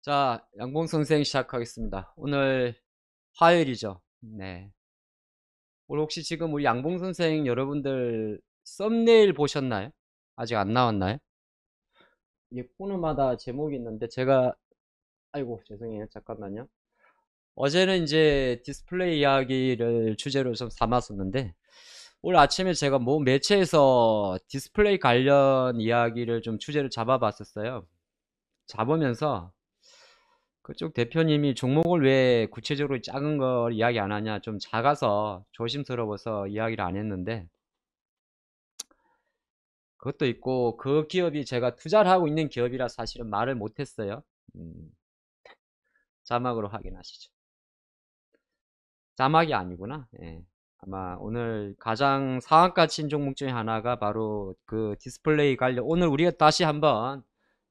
자, 양봉 선생 시작하겠습니다. 오늘 화요일이죠. 네. 오늘 혹시 지금 우리 양봉 선생 여러분들 썸네일 보셨나요? 아직 안 나왔나요? 이게 코너마다 제목이 있는데 제가 아이고 죄송해요. 잠깐만요. 어제는 이제 디스플레이 이야기를 주제로 좀 삼았었는데 오늘 아침에 제가 뭐 매체에서 디스플레이 관련 이야기를 좀 주제를 잡아봤었어요. 잡으면서 그쪽 대표님이 종목을 왜 구체적으로 작은 걸 이야기 안 하냐, 좀 작아서 조심스러워서 이야기를 안 했는데, 그것도 있고, 그 기업이 제가 투자를 하고 있는 기업이라 사실은 말을 못 했어요. 음, 자막으로 확인하시죠. 자막이 아니구나. 예. 아마 오늘 가장 상한가 친 종목 중에 하나가 바로 그 디스플레이 관련, 오늘 우리가 다시 한번,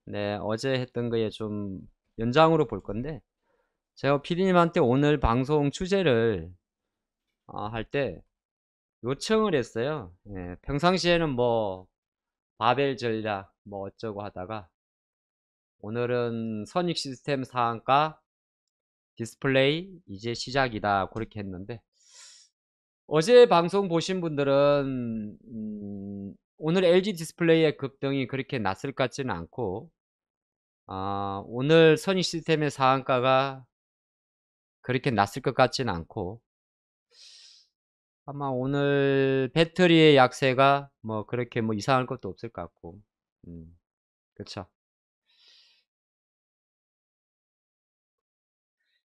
네, 어제 했던 거에 좀 연장으로 볼 건데, 제가 피디님한테 오늘 방송 주제를 할 때, 요청을 했어요. 예, 평상시에는 뭐 바벨 전략 뭐 어쩌고 하다가 오늘은 선익 시스템 상한가 디스플레이 이제 시작이다 그렇게 했는데 어제 방송 보신 분들은 오늘 LG 디스플레이의 급등이 그렇게 났을 것 같지는 않고 오늘 선익 시스템의 상한가가 그렇게 났을 것 같지는 않고 아마 오늘 배터리의 약세가 뭐 그렇게 뭐 이상할 것도 없을 것 같고 그쵸.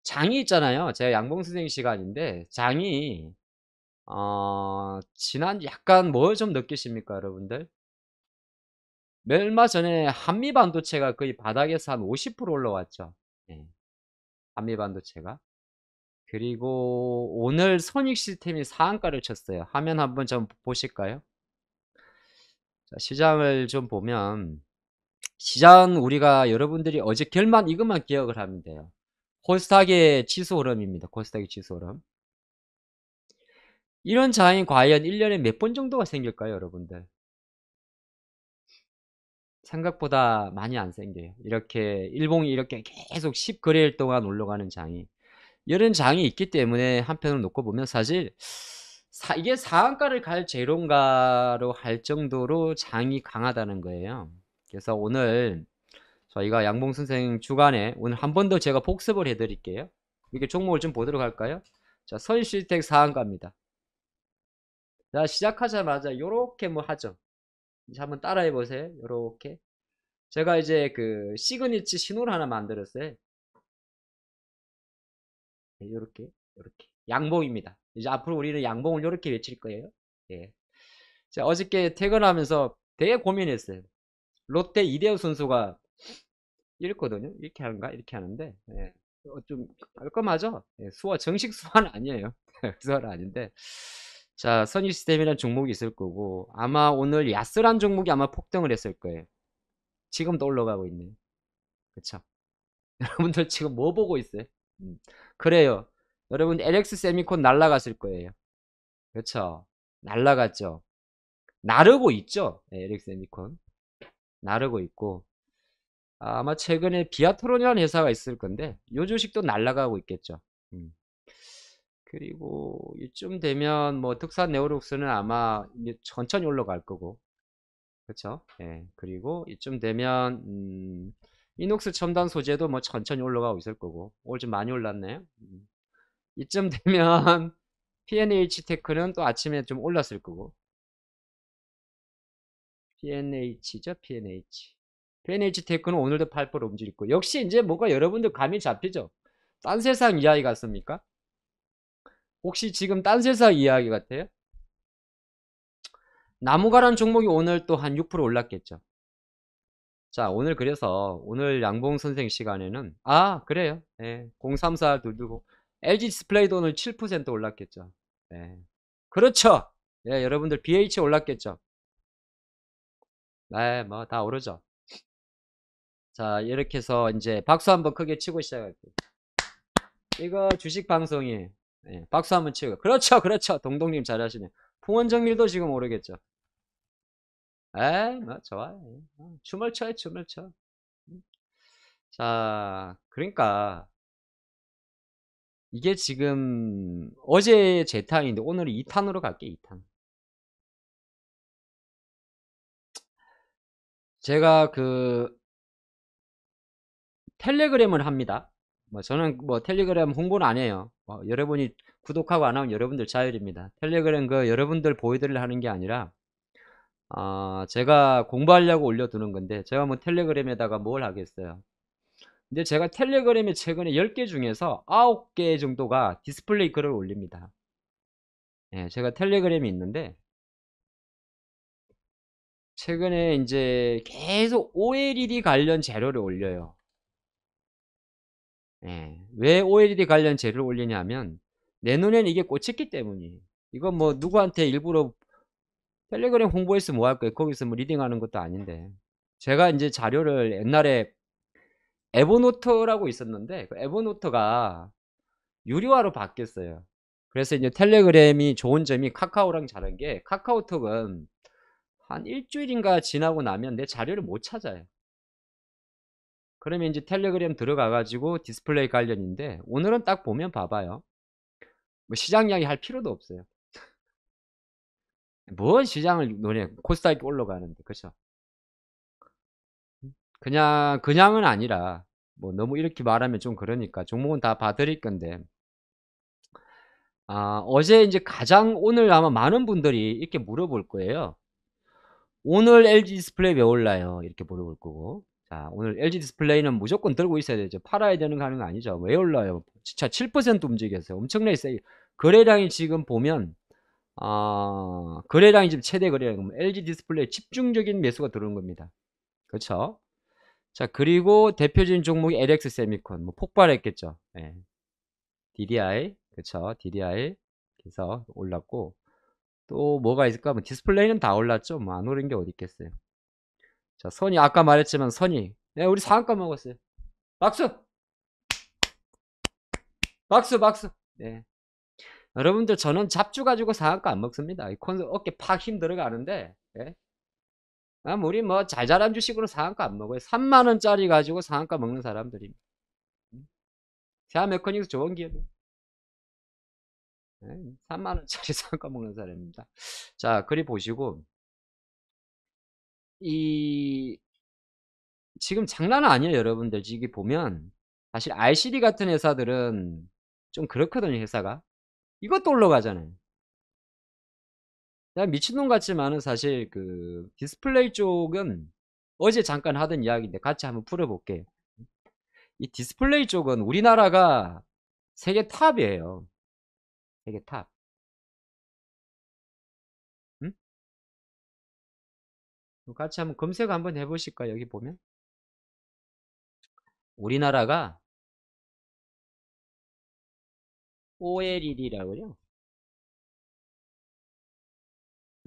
장이 있잖아요. 제가 양봉 선생 시간인데 장이 지난 약간 뭘 좀 느끼십니까, 여러분들? 얼마 전에 한미 반도체가 거의 바닥에서 한 50% 올라왔죠. 예, 한미 반도체가. 그리고 오늘 선익 시스템이 상한가를 쳤어요. 화면 한번 좀 보실까요? 자, 시장을 좀 보면 시장 우리가 여러분들이 어제 결만 이것만 기억을 하면 돼요. 코스닥의 지수 흐름입니다. 코스닥의 지수 흐름. 이런 장이 과연 1년에 몇 번 정도가 생길까요, 여러분들? 생각보다 많이 안 생겨요. 이렇게 일봉이 이렇게 계속 10거래일 동안 올라가는 장이. 이런 장이 있기 때문에 한편으로 놓고 보면 사실 이게 상한가를 갈 재료인가로 할 정도로 장이 강하다는 거예요. 그래서 오늘 저희가 양봉 선생 주간에 오늘 한 번 더 제가 복습을 해드릴게요. 이렇게 종목을 좀 보도록 할까요? 자, 선실텍 상한가입니다. 자, 시작하자마자 요렇게 뭐 하죠. 이제 한번 따라해 보세요. 요렇게. 제가 이제 그 시그니처 신호를 하나 만들었어요. 네, 요렇게, 요렇게. 양봉입니다. 이제 앞으로 우리는 양봉을 요렇게 외칠 거예요. 예. 제가 어저께 퇴근하면서 되게 고민했어요. 롯데 이대호 선수가 이랬거든요. 이렇게 하는가? 이렇게 하는데, 예. 좀, 깔끔하죠? 예, 정식 수화는 아니에요. 수화는 아닌데. 자, 선익시스템이라는 종목이 있을 거고, 아마 오늘 야스란 종목이 아마 폭등을 했을 거예요. 지금도 올라가고 있네요. 그쵸? 여러분들 지금 뭐 보고 있어요? 그래요. 여러분 LX 세미콘 날라갔을 거예요. 그렇죠? 날라갔죠. 나르고 있죠. 네, LX 세미콘 나르고 있고 아마 최근에 비아트론이라는 회사가 있을 건데 요 주식도 날라가고 있겠죠. 음. 그리고 이쯤 되면 뭐 특산 네오룩스는 아마 이제 천천히 올라갈 거고 그렇죠? 예. 그리고 이쯤 되면 이녹스 첨단 소재도 뭐 천천히 올라가고 있을 거고 오늘 좀 많이 올랐네요. 이쯤 되면 P&H 테크는 또 아침에 좀 올랐을 거고 P&H죠 P&H P&H 테크는 오늘도 8% 움직이고 역시 이제 뭔가 여러분들 감이 잡히죠. 딴 세상 이야기 같습니까? 혹시 지금 딴 세상 이야기 같아요? 나무가란 종목이 오늘 또 한 6% 올랐겠죠. 자, 오늘 그래서 오늘 양봉 선생 시간에는 그래요. 예, 034 두고 LG 디스플레이도 오늘 7% 올랐겠죠. 예. 그렇죠. 예, 여러분들 BH 올랐겠죠. 네, 뭐 다 오르죠. 자, 이렇게 해서 이제 박수 한번 크게 치고 시작할게요. 이거 주식 방송이 예, 박수 한번 치고 그렇죠, 그렇죠. 동동님 잘하시네. 풍원정밀도 지금 오르겠죠. 에, 뭐 좋아요. 춤을 춰요, 춤을 춰. 자, 그러니까 이게 지금 어제 제 탄인데 오늘 2탄으로 갈게, 2탄. 제가 그 텔레그램을 합니다. 뭐 저는 뭐 텔레그램 홍보는 안 해요. 여러분이 구독하고 안 하면 여러분들 자율입니다. 텔레그램 그 여러분들 보여드리려 하는 게 아니라 제가 공부하려고 올려두는 건데 제가 뭐 텔레그램에다가 뭘 하겠어요. 근데 제가 텔레그램에 최근에 10개 중에서 9개 정도가 디스플레이 글을 올립니다. 예, 제가 텔레그램이 있는데 최근에 이제 계속 OLED 관련 재료를 올려요. 예, 왜 OLED 관련 재료를 올리냐면 내 눈에는 이게 꽂혔기 때문이에요. 이건 뭐 누구한테 일부러 텔레그램 홍보해서 뭐 할 거예요. 거기서 뭐 리딩하는 것도 아닌데 제가 이제 자료를 옛날에 에버노트라고 있었는데 그 에버노트가 유료화로 바뀌었어요. 그래서 이제 텔레그램이 좋은 점이 카카오랑 다른 게 카카오톡은 한 일주일인가 지나고 나면 내 자료를 못 찾아요. 그러면 이제 텔레그램 들어가 가지고 디스플레이 관련인데 오늘은 딱 보면 봐봐요. 뭐 시장 이야기 할 필요도 없어요. 뭔 시장을 노래 코스닥이 올라가는데 그쵸? 그냥은 아니라 뭐 너무 이렇게 말하면 좀 그러니까 종목은 다 봐드릴 건데 어제 이제 가장 오늘 아마 많은 분들이 이렇게 물어볼 거예요. 오늘 LG 디스플레이 왜 올라요? 이렇게 물어볼 거고. 자, 오늘 LG 디스플레이는 무조건 들고 있어야 되죠. 팔아야 되는 거 하는 거 아니죠. 왜 올라요? 진짜 7% 움직였어요. 엄청나게 세게. 거래량이 지금 보면, 거래량이 지금 최대 거래량. LG 디스플레이 집중적인 매수가 들어온 겁니다. 그렇죠? 자, 그리고 대표적인 종목이 LX 세미콘. 뭐 폭발했겠죠. 예. DDI. 그렇죠. DDI. 그래서 올랐고. 또 뭐가 있을까? 뭐 디스플레이는 다 올랐죠. 뭐 안 오른 게 어디 있겠어요. 자, 선이 아까 말했지만 선이. 네, 우리 상한가 먹었어요. 박수! 박수! 박수! 네. 여러분들 저는 잡주 가지고 상한가 안 먹습니다. 어깨 팍 힘 들어가는데. 네? 우리 뭐 잘잘한 주식으로 상한가 안 먹어요. 3만원짜리 가지고 상한가 먹는 사람들입니다. 세아 메커닉스 좋은 기업이에요. 네? 3만원짜리 상한가 먹는 사람입니다. 자, 그리 보시고 이 지금 장난 아니에요, 여러분들. 지금 보면 사실 RCD 같은 회사들은 좀 그렇거든요, 회사가. 이것도 올라가잖아요. 그냥 미친놈 같지만은 사실 그 디스플레이 쪽은 어제 잠깐 하던 이야기인데 같이 한번 풀어볼게요. 이 디스플레이 쪽은 우리나라가 세계 탑이에요. 세계 탑. 응? 같이 한번 검색 한번 해보실까? 여기 보면 우리나라가 OLED라고 그래요.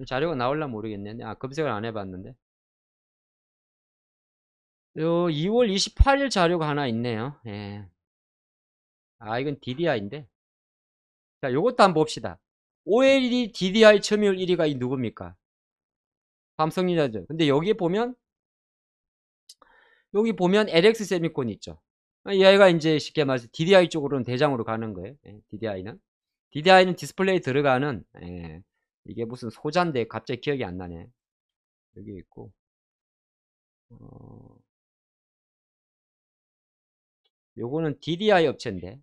자료가 나올라 모르겠네. 검색을 안 해봤는데. 요 2월 28일 자료가 하나 있네요. 예. 이건 DDI인데. 자, 요것도 한번 봅시다. OLED DDI 점유율 1위가 이 누굽니까? 삼성전자죠. 근데 여기 보면 LX 세미콘 있죠. 얘가 이제 쉽게 말해서 DDI 쪽으로는 대장으로 가는 거예요. DDI는 디스플레이 들어가는, 이게 무슨 소자인데 갑자기 기억이 안 나네. 여기 있고, 어, 요거는 DDI 업체인데,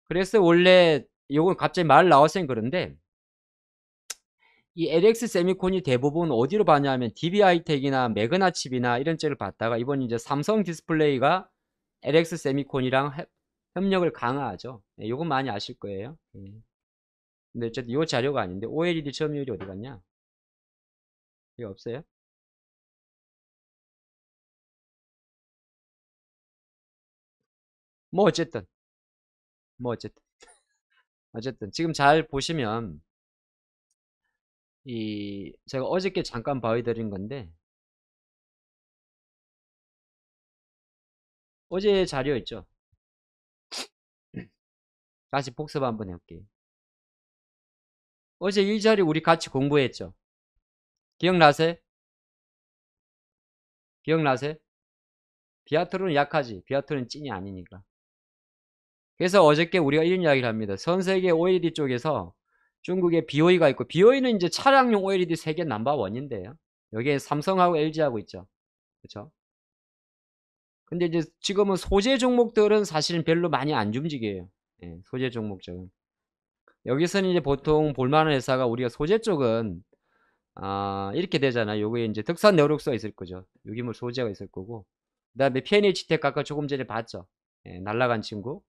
그래서 원래 요건 갑자기 말 나왔으니 그런데, 이 LX 세미콘이 대부분 어디로 봤냐면 DB하이텍이나 매그나칩이나 이런 쪽을 봤다가 이번 이제 삼성 디스플레이가 LX 세미콘이랑 협력을 강화하죠. 요건 많이 아실 거예요. 근데 어쨌든 요 자료가 아닌데 OLED 점유율이 어디 갔냐? 이거 없어요? 뭐 어쨌든 뭐 어쨌든 지금 잘 보시면 이 제가 어저께 잠깐 보여드린 건데 어제 자료 있죠? 다시 복습 한번 해볼게요. 어제 이 자리 우리 같이 공부했죠? 기억나세요? 기억나세요? 비아트로는 약하지. 비아트로는 찐이 아니니까. 그래서 어저께 우리가 이런 이야기를 합니다. 전 세계 OLED 쪽에서 중국에 BOE가 있고, BOE는 이제 차량용 OLED 세계 넘버원인데요. 여기에 삼성하고 LG하고 있죠. 그렇죠? 근데 이제 지금은 소재 종목들은 사실은 별로 많이 안 움직여요. 예, 소재 종목들은. 여기서는 이제 보통 볼만한 회사가 우리가 소재 쪽은 이렇게 되잖아요. 요게 이제 덕산 내로록스가 있을 거죠. 유기물 소재가 있을 거고. 그다음에 PNH텍 아까 조금 전에 봤죠. 예, 날라간 친구.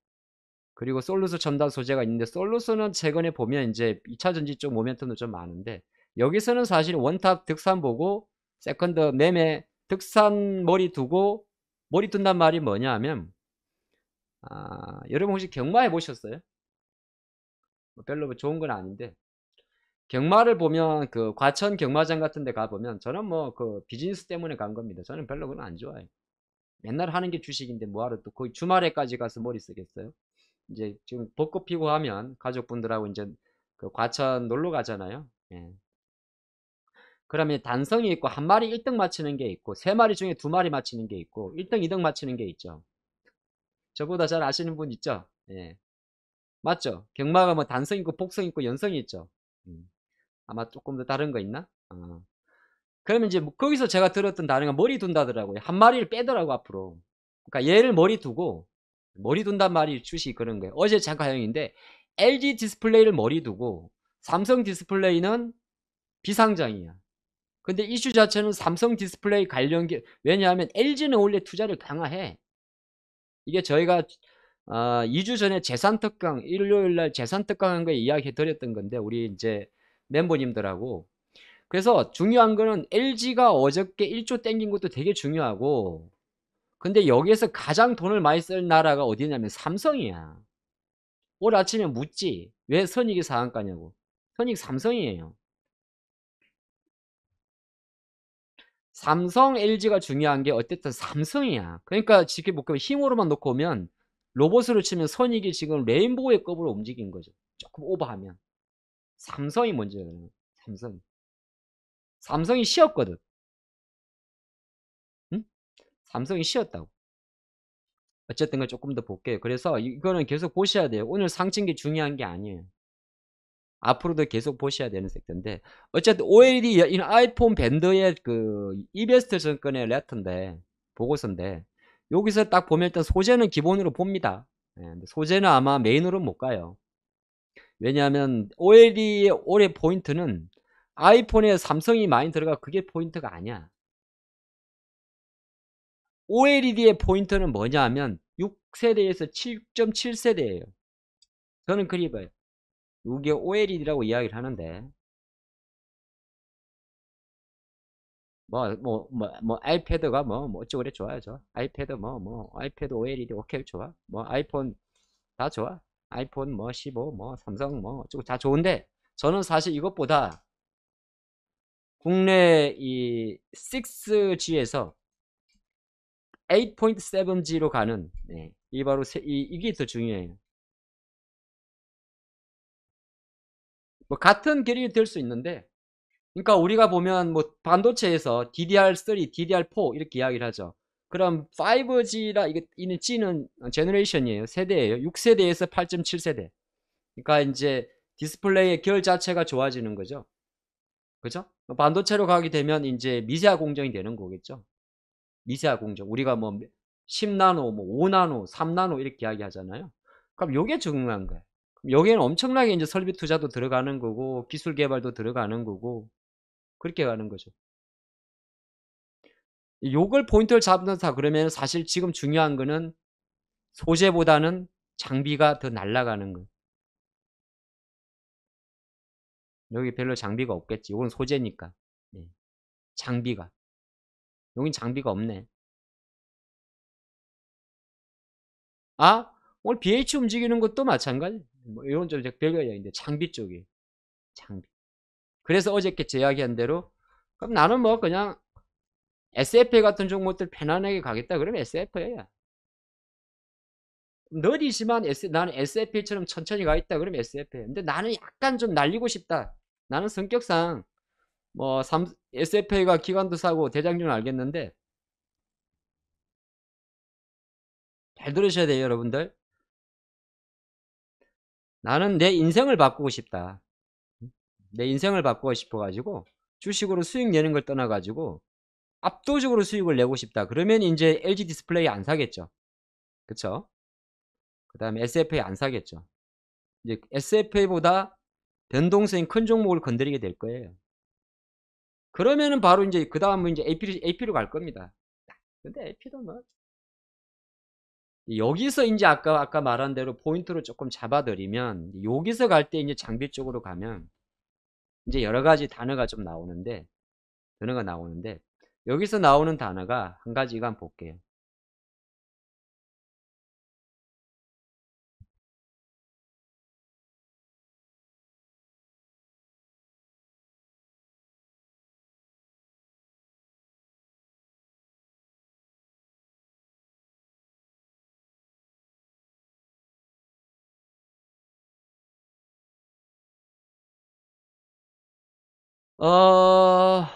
그리고 솔루스 첨단 소재가 있는데, 솔루스는 최근에 보면 이제 2차 전지 쪽 모멘텀도 좀 많은데, 여기서는 사실 원탑 득산 보고 세컨드 매매 득산 머리 두고, 머리 둔단 말이 뭐냐 하면, 여러분 혹시 경마 해보셨어요? 뭐 별로 뭐 좋은 건 아닌데, 경마를 보면 그 과천 경마장 같은 데 가보면, 저는 뭐 그 비즈니스 때문에 간 겁니다. 저는 별로 그건 안 좋아해요. 맨날 하는 게 주식인데 뭐하러 또 거의 주말에까지 가서 머리 쓰겠어요? 이제 지금 벚꽃 피고 하면 가족분들하고 이제 그 과천 놀러 가잖아요. 예. 그러면 단성이 있고, 한 마리 1등 맞히는 게 있고, 세 마리 중에 두 마리 맞히는 게 있고, 1등, 2등 맞히는 게 있죠. 저보다 잘 아시는 분 있죠? 예. 맞죠? 경마가 뭐 단성 있고, 복성 있고, 연성이 있죠. 음. 아마 조금 더 다른 거 있나? 그러면 이제 뭐 거기서 제가 들었던 단어가 머리 둔다더라고요. 한 마리를 빼더라고, 앞으로. 그러니까 얘를 머리 두고, 머리 둔단 말이 주식 그런 거예요. 어제 잠깐 하영인데, LG 디스플레이를 머리 두고, 삼성 디스플레이는 비상장이야. 근데 이슈 자체는 삼성 디스플레이 관련 왜냐하면 LG는 원래 투자를 강화해. 이게 저희가 2주 전에 재산 특강, 일요일 날 재산 특강한 거에 이야기 드렸던 건데, 우리 이제 멤버님들하고. 그래서 중요한 거는 LG가 어저께 1조 땡긴 것도 되게 중요하고, 근데 여기에서 가장 돈을 많이 쓸 나라가 어디냐면 삼성이야. 오늘 아침에 묻지. 왜 선익이 상한가냐고. 선익 삼성이에요. 삼성, LG가 중요한 게 어쨌든 삼성이야. 그러니까 지금 뭐 힘으로만 놓고 오면, 로봇으로 치면 선익이 지금 레인보우의 급으로 움직인 거죠. 조금 오버하면. 삼성이 먼저예요. 삼성. 삼성이 쉬었거든. 응? 삼성이 쉬었다고. 어쨌든 걸 조금 더 볼게요. 그래서 이거는 계속 보셔야 돼요. 오늘 상승 게 중요한 게 아니에요. 앞으로도 계속 보셔야 되는 섹터인데, 어쨌든 OLED 이 아이폰 밴드의 그 이베스트 증권의 레터인데, 보고서인데, 여기서 딱 보면 일단 소재는 기본으로 봅니다. 예, 소재는 아마 메인으로 못 가요. 왜냐하면 OLED의 올해 포인트는 아이폰에 삼성이 많이 들어가, 그게 포인트가 아니야. OLED의 포인트는 뭐냐 하면 6세대에서 7.7세대예요. 저는 그리 봐요. 이게 OLED라고 이야기를 하는데, 아이패드가 어쩌고 그래, 좋아요, 좋아. 아이패드 아이패드 OLED 오케이, 좋아. 뭐, 아이폰 다 좋아. 아이폰 15, 삼성 어쩌고 다 좋은데, 저는 사실 이것보다 국내 이 6G에서 8.7G로 가는, 이 바로 이게 더 중요해요. 뭐, 같은 결이 될 수 있는데, 그러니까 우리가 보면 뭐 반도체에서 DDR3, DDR4 이렇게 이야기를 하죠. 그럼 5G라 이는 G는 제너레이션이에요. 세대예요. 6세대에서 8.7세대. 그러니까 이제 디스플레이의 결 자체가 좋아지는 거죠. 그죠? 반도체로 가게 되면 이제 미세화 공정이 되는 거겠죠. 미세화 공정. 우리가 뭐 10나노, 뭐 5나노, 3나노 이렇게 이야기 하잖아요. 그럼 요게 중요한 거예요. 여기에는 엄청나게 이제 설비 투자도 들어가는 거고, 기술 개발도 들어가는 거고, 그렇게 가는 거죠. 요걸 포인트를 잡는다 그러면 사실 지금 중요한 거는 소재보다는 장비가 더 날아가는 거. 여기 별로 장비가 없겠지. 이건 소재니까. 네. 장비가. 여긴 장비가 없네. 오늘 BH 움직이는 것도 마찬가지. 뭐 이런 좀 별거 이야기인데 장비 쪽이. 장비. 그래서 어저께 제 이야기한 대로, 그럼 나는 뭐 그냥 SFA 같은 종목들 편안하게 가겠다 그러면 SFA야. 느리지만 나는 SFA처럼 천천히 가 있다 그러면 SFA. 근데 나는 약간 좀 날리고 싶다. 나는 성격상 뭐 SFA가 기관도 사고 대장주는 알겠는데, 잘 들으셔야 돼요, 여러분들. 나는 내 인생을 바꾸고 싶다. 내 인생을 바꾸고 싶어가지고 주식으로 수익 내는 걸 떠나가지고 압도적으로 수익을 내고 싶다. 그러면 이제 LG 디스플레이 안 사겠죠. 그쵸? 그 다음에 SFA 안 사겠죠. 이제 SFA보다 변동성이 큰 종목을 건드리게 될 거예요. 그러면은 바로 이제 그 다음은 이제 AP로 갈 겁니다. 근데 AP도 뭐 여기서 이제 아까 말한 대로 포인트로 조금 잡아드리면 여기서 갈 때 이제 장비 쪽으로 가면 이제 여러 가지 단어가 좀 나오는데 여기서 나오는 단어가 한 가지가 한번 볼게요. 어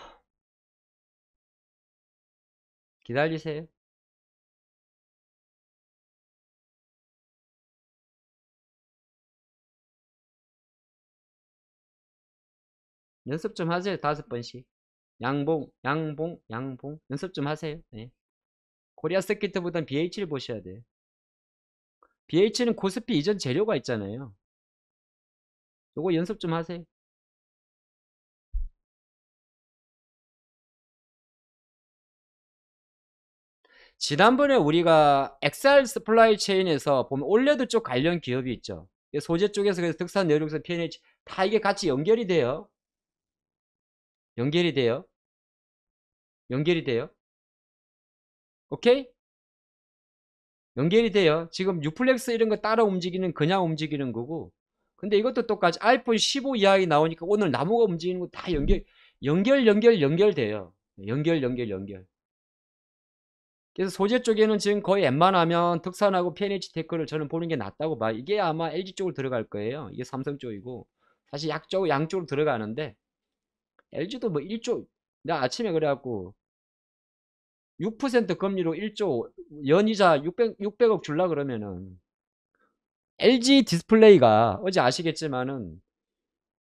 기다리세요. 연습 좀 하세요. 5번씩. 양봉 연습 좀 하세요. 네. 코리아 서킷보단 BH를 보셔야 돼요. BH는 코스피 이전 재료가 있잖아요. 요거 연습 좀 하세요. 지난번에 우리가 엑셀 스플라이 체인에서 보면 올레드 쪽 관련 기업이 있죠. 소재 쪽에서 그래서 득산, 내륙선, PNH 다 이게 같이 연결이 돼요. 연결이 돼요. 연결이 돼요. 오케이? 연결이 돼요. 지금 유플렉스 이런 거 따라 움직이는 그냥 움직이는 거고. 근데 이것도 똑같이 아이폰 15 이하에 나오니까 오늘 나무가 움직이는 거 다 연결돼요. 연결. 그래서 소재 쪽에는 지금 거의 웬만하면 득산하고 PNH 테크를 저는 보는 게 낫다고 봐요. 이게 아마 LG 쪽으로 들어갈 거예요. 이게 삼성 쪽이고. 사실 양쪽으로 들어가는데 LG도 뭐 1조, 나 아침에 그래갖고 6% 금리로 1조 연이자 600억 줄라 그러면은 LG 디스플레이가 어제 아시겠지만은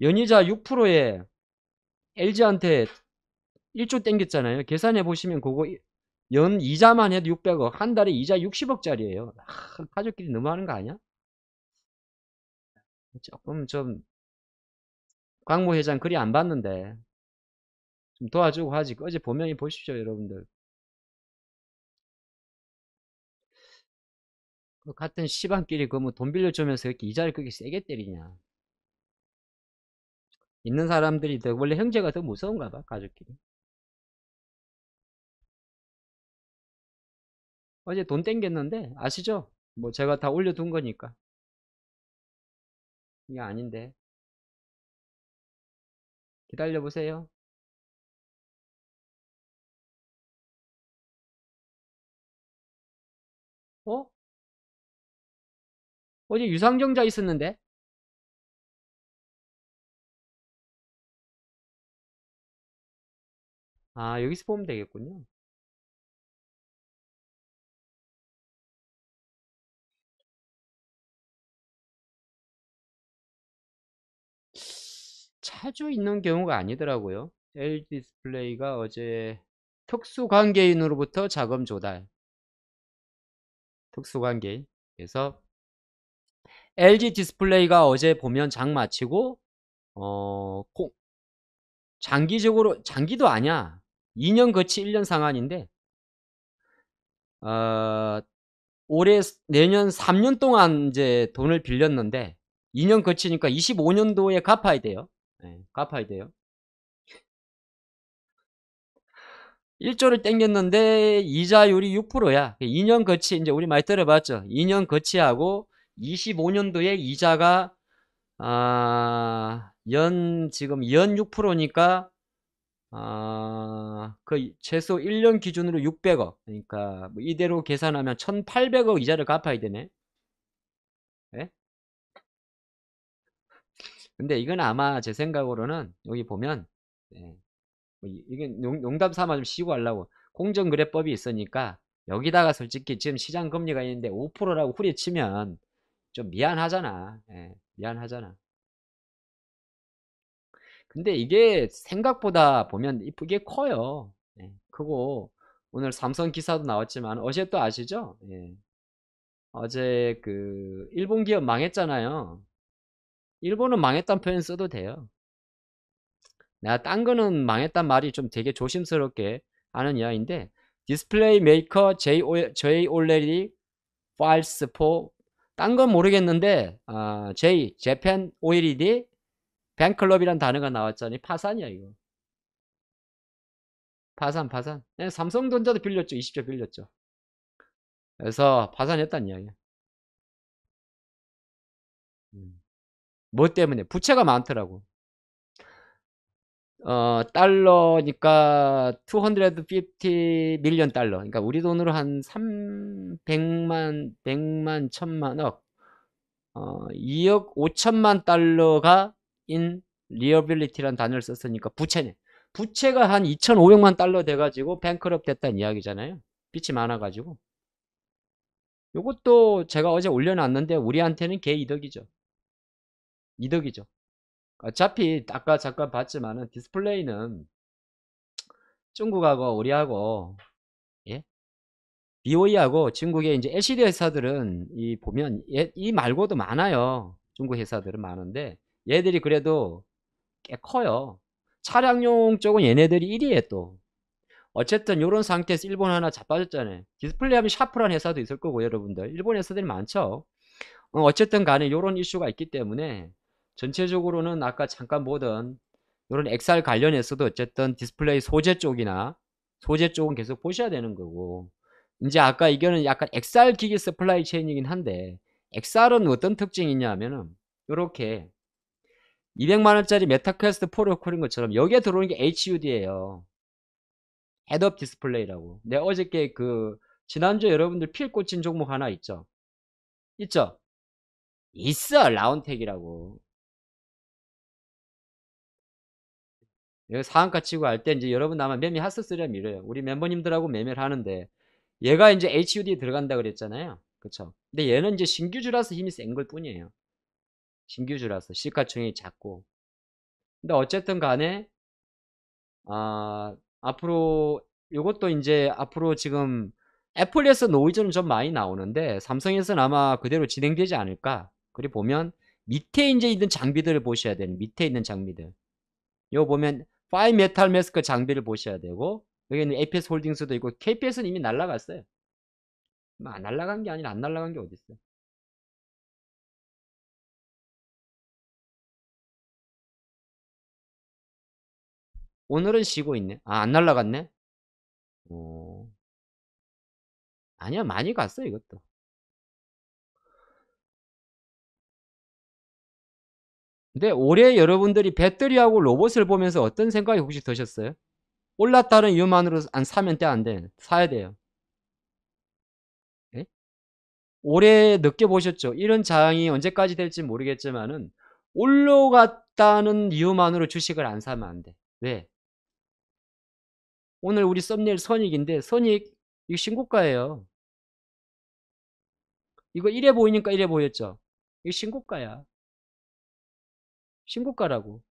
연이자 6%에 LG한테 1조 땡겼잖아요. 계산해 보시면 그거 연 이자만 해도 600억, 한 달에 이자 60억짜리예요. 가족끼리 너무하는 거 아니야? 조금 좀 광모 회장 글이 안 봤는데 좀 도와주고 하지. 어제 보면이 보십시오, 여러분들. 그 같은 시방끼리 그 뭐 돈 빌려주면서 이렇게 이자를 그렇게 세게 때리냐? 있는 사람들이 더 원래 형제가 더 무서운가 봐, 가족끼리. 어제 돈 땡겼는데 아시죠? 뭐 제가 다 올려둔 거니까 이게 아닌데 기다려 보세요. 어? 어제 유상증자 있었는데? 아, 여기서 보면 되겠군요. 자주 있는 경우가 아니더라고요. LG 디스플레이가 어제 특수관계인으로부터 자금 조달, 특수관계인. 그래서 LG 디스플레이가 어제 보면 장 마치고 어, 장기적으로 장기도 아니야. 2년 거치 1년 상한인데 어, 올해 내년 3년 동안 이제 돈을 빌렸는데 2년 거치니까 25년도에 갚아야 돼요. 네, 갚아야 돼요. 1조를 땡겼는데 이자율이 6%야. 2년 거치 이제 우리 많이 들어봤죠. 2년 거치하고 25년도에 이자가 지금 연 6%니까 그 최소 1년 기준으로 600억. 그러니까 뭐 이대로 계산하면 1,800억 이자를 갚아야 되네. 네? 근데 이건 아마 제 생각으로는 여기 보면 네, 이게 농담 삼아 좀 쉬고 하려고 공정거래법이 있으니까 여기다가 솔직히 지금 시장 금리가 있는데 5%라고 후려치면 좀 미안하잖아. 예, 미안하잖아. 근데 이게 생각보다 보면 이게 커요. 예, 크고 오늘 삼성 기사도 나왔지만 어제 또 아시죠? 예, 어제 그 일본 기업 망했잖아요. 일본은 망했다는 표현 써도 돼요. 내가 딴 거는 망했단 말이 좀 되게 조심스럽게 하는 이야기인데 디스플레이 메이커 J 올레디 파일스 포 딴 건 모르겠는데 J 재팬 OLED 팬클럽이란 단어가 나왔잖니 파산이야 이거. 파산. 네, 삼성전자도 빌렸죠. 20조 빌렸죠. 그래서 파산했단 이야기야. 뭐 때문에? 부채가 많더라고. 달러니까 250 밀리언 달러. 그러니까 우리 돈으로 한 300만, 100만, 1000만억. 2억 5천만 달러가 in liability라는 단어를 썼으니까 부채네. 부채가 한 2,500만 달러 돼가지고 뱅크럽 됐다는 이야기잖아요. 빚이 많아가지고. 요것도 제가 어제 올려놨는데 우리한테는 개이득이죠. 이득이죠. 어차피 아까 잠깐 봤지만은 디스플레이는 중국하고 우리하고 예? BOE하고 중국의 이제 LCD 회사들은 이 보면 이 말고도 많아요. 중국 회사들은 많은데 얘들이 그래도 꽤 커요. 차량용 쪽은 얘네들이 1위에 또. 어쨌든 이런 상태에서 일본 하나 자빠졌잖아요. 디스플레이 하면 샤프라는 회사도 있을 거고 여러분들. 일본 회사들이 많죠. 어쨌든 간에 이런 이슈가 있기 때문에 전체적으로는 아까 잠깐 보던 이런 XR 관련해서도 어쨌든 디스플레이 소재 쪽이나 소재 쪽은 계속 보셔야 되는 거고 이제 아까 이거는 약간 XR 기기 서플라이 체인이긴 한데 XR은 어떤 특징이 있냐면은 이렇게 200만원짜리 메타퀘스트 프로 레코딩 것처럼 여기에 들어오는 게 HUD예요. 헤드업 디스플레이라고. 내가 어저께 그 지난주에 여러분들 필 꽂힌 종목 하나 있죠? 있죠? 있어 라운텍이라고. 여기 상한가 치고 할 때 이제 여러분 아마 매매 하셨으려 밀어요. 우리 멤버님들하고 매매를 하는데 얘가 이제 HUD 들어간다 그랬잖아요. 그쵸? 근데 얘는 이제 신규주라서 힘이 센 걸 뿐이에요. 신규주라서 시가총액이 작고. 근데 어쨌든 간에 앞으로 요것도 이제 앞으로 지금 애플에서 노이즈는 좀 많이 나오는데 삼성에서는 아마 그대로 진행되지 않을까. 그리고 보면 밑에 이제 있는 장비들을 보셔야 되는 밑에 있는 장비들. 요 보면 파이 메탈 매스크 장비를 보셔야 되고 여기는 APS 홀딩스도 있고 KPS는 이미 날라갔어요. 안 날라간 게 아니라 안 날라간 게 어디 있어? 오늘은 쉬고 있네. 안 날라갔네. 어, 아니야 많이 갔어 이것도. 근데 올해 여러분들이 배터리하고 로봇을 보면서 어떤 생각이 혹시 드셨어요? 올랐다는 이유만으로 안 사면 돼, 안 돼? 사야 돼요. 예? 올해 느껴보셨죠? 이런 장이 언제까지 될지 모르겠지만은 올라갔다는 이유만으로 주식을 안 사면 안 돼. 왜? 오늘 우리 썸네일 선익인데 선익 이거 신고가예요. 이거 이래 보이니까 이래 보였죠? 이거 신고가야. 신고가라고.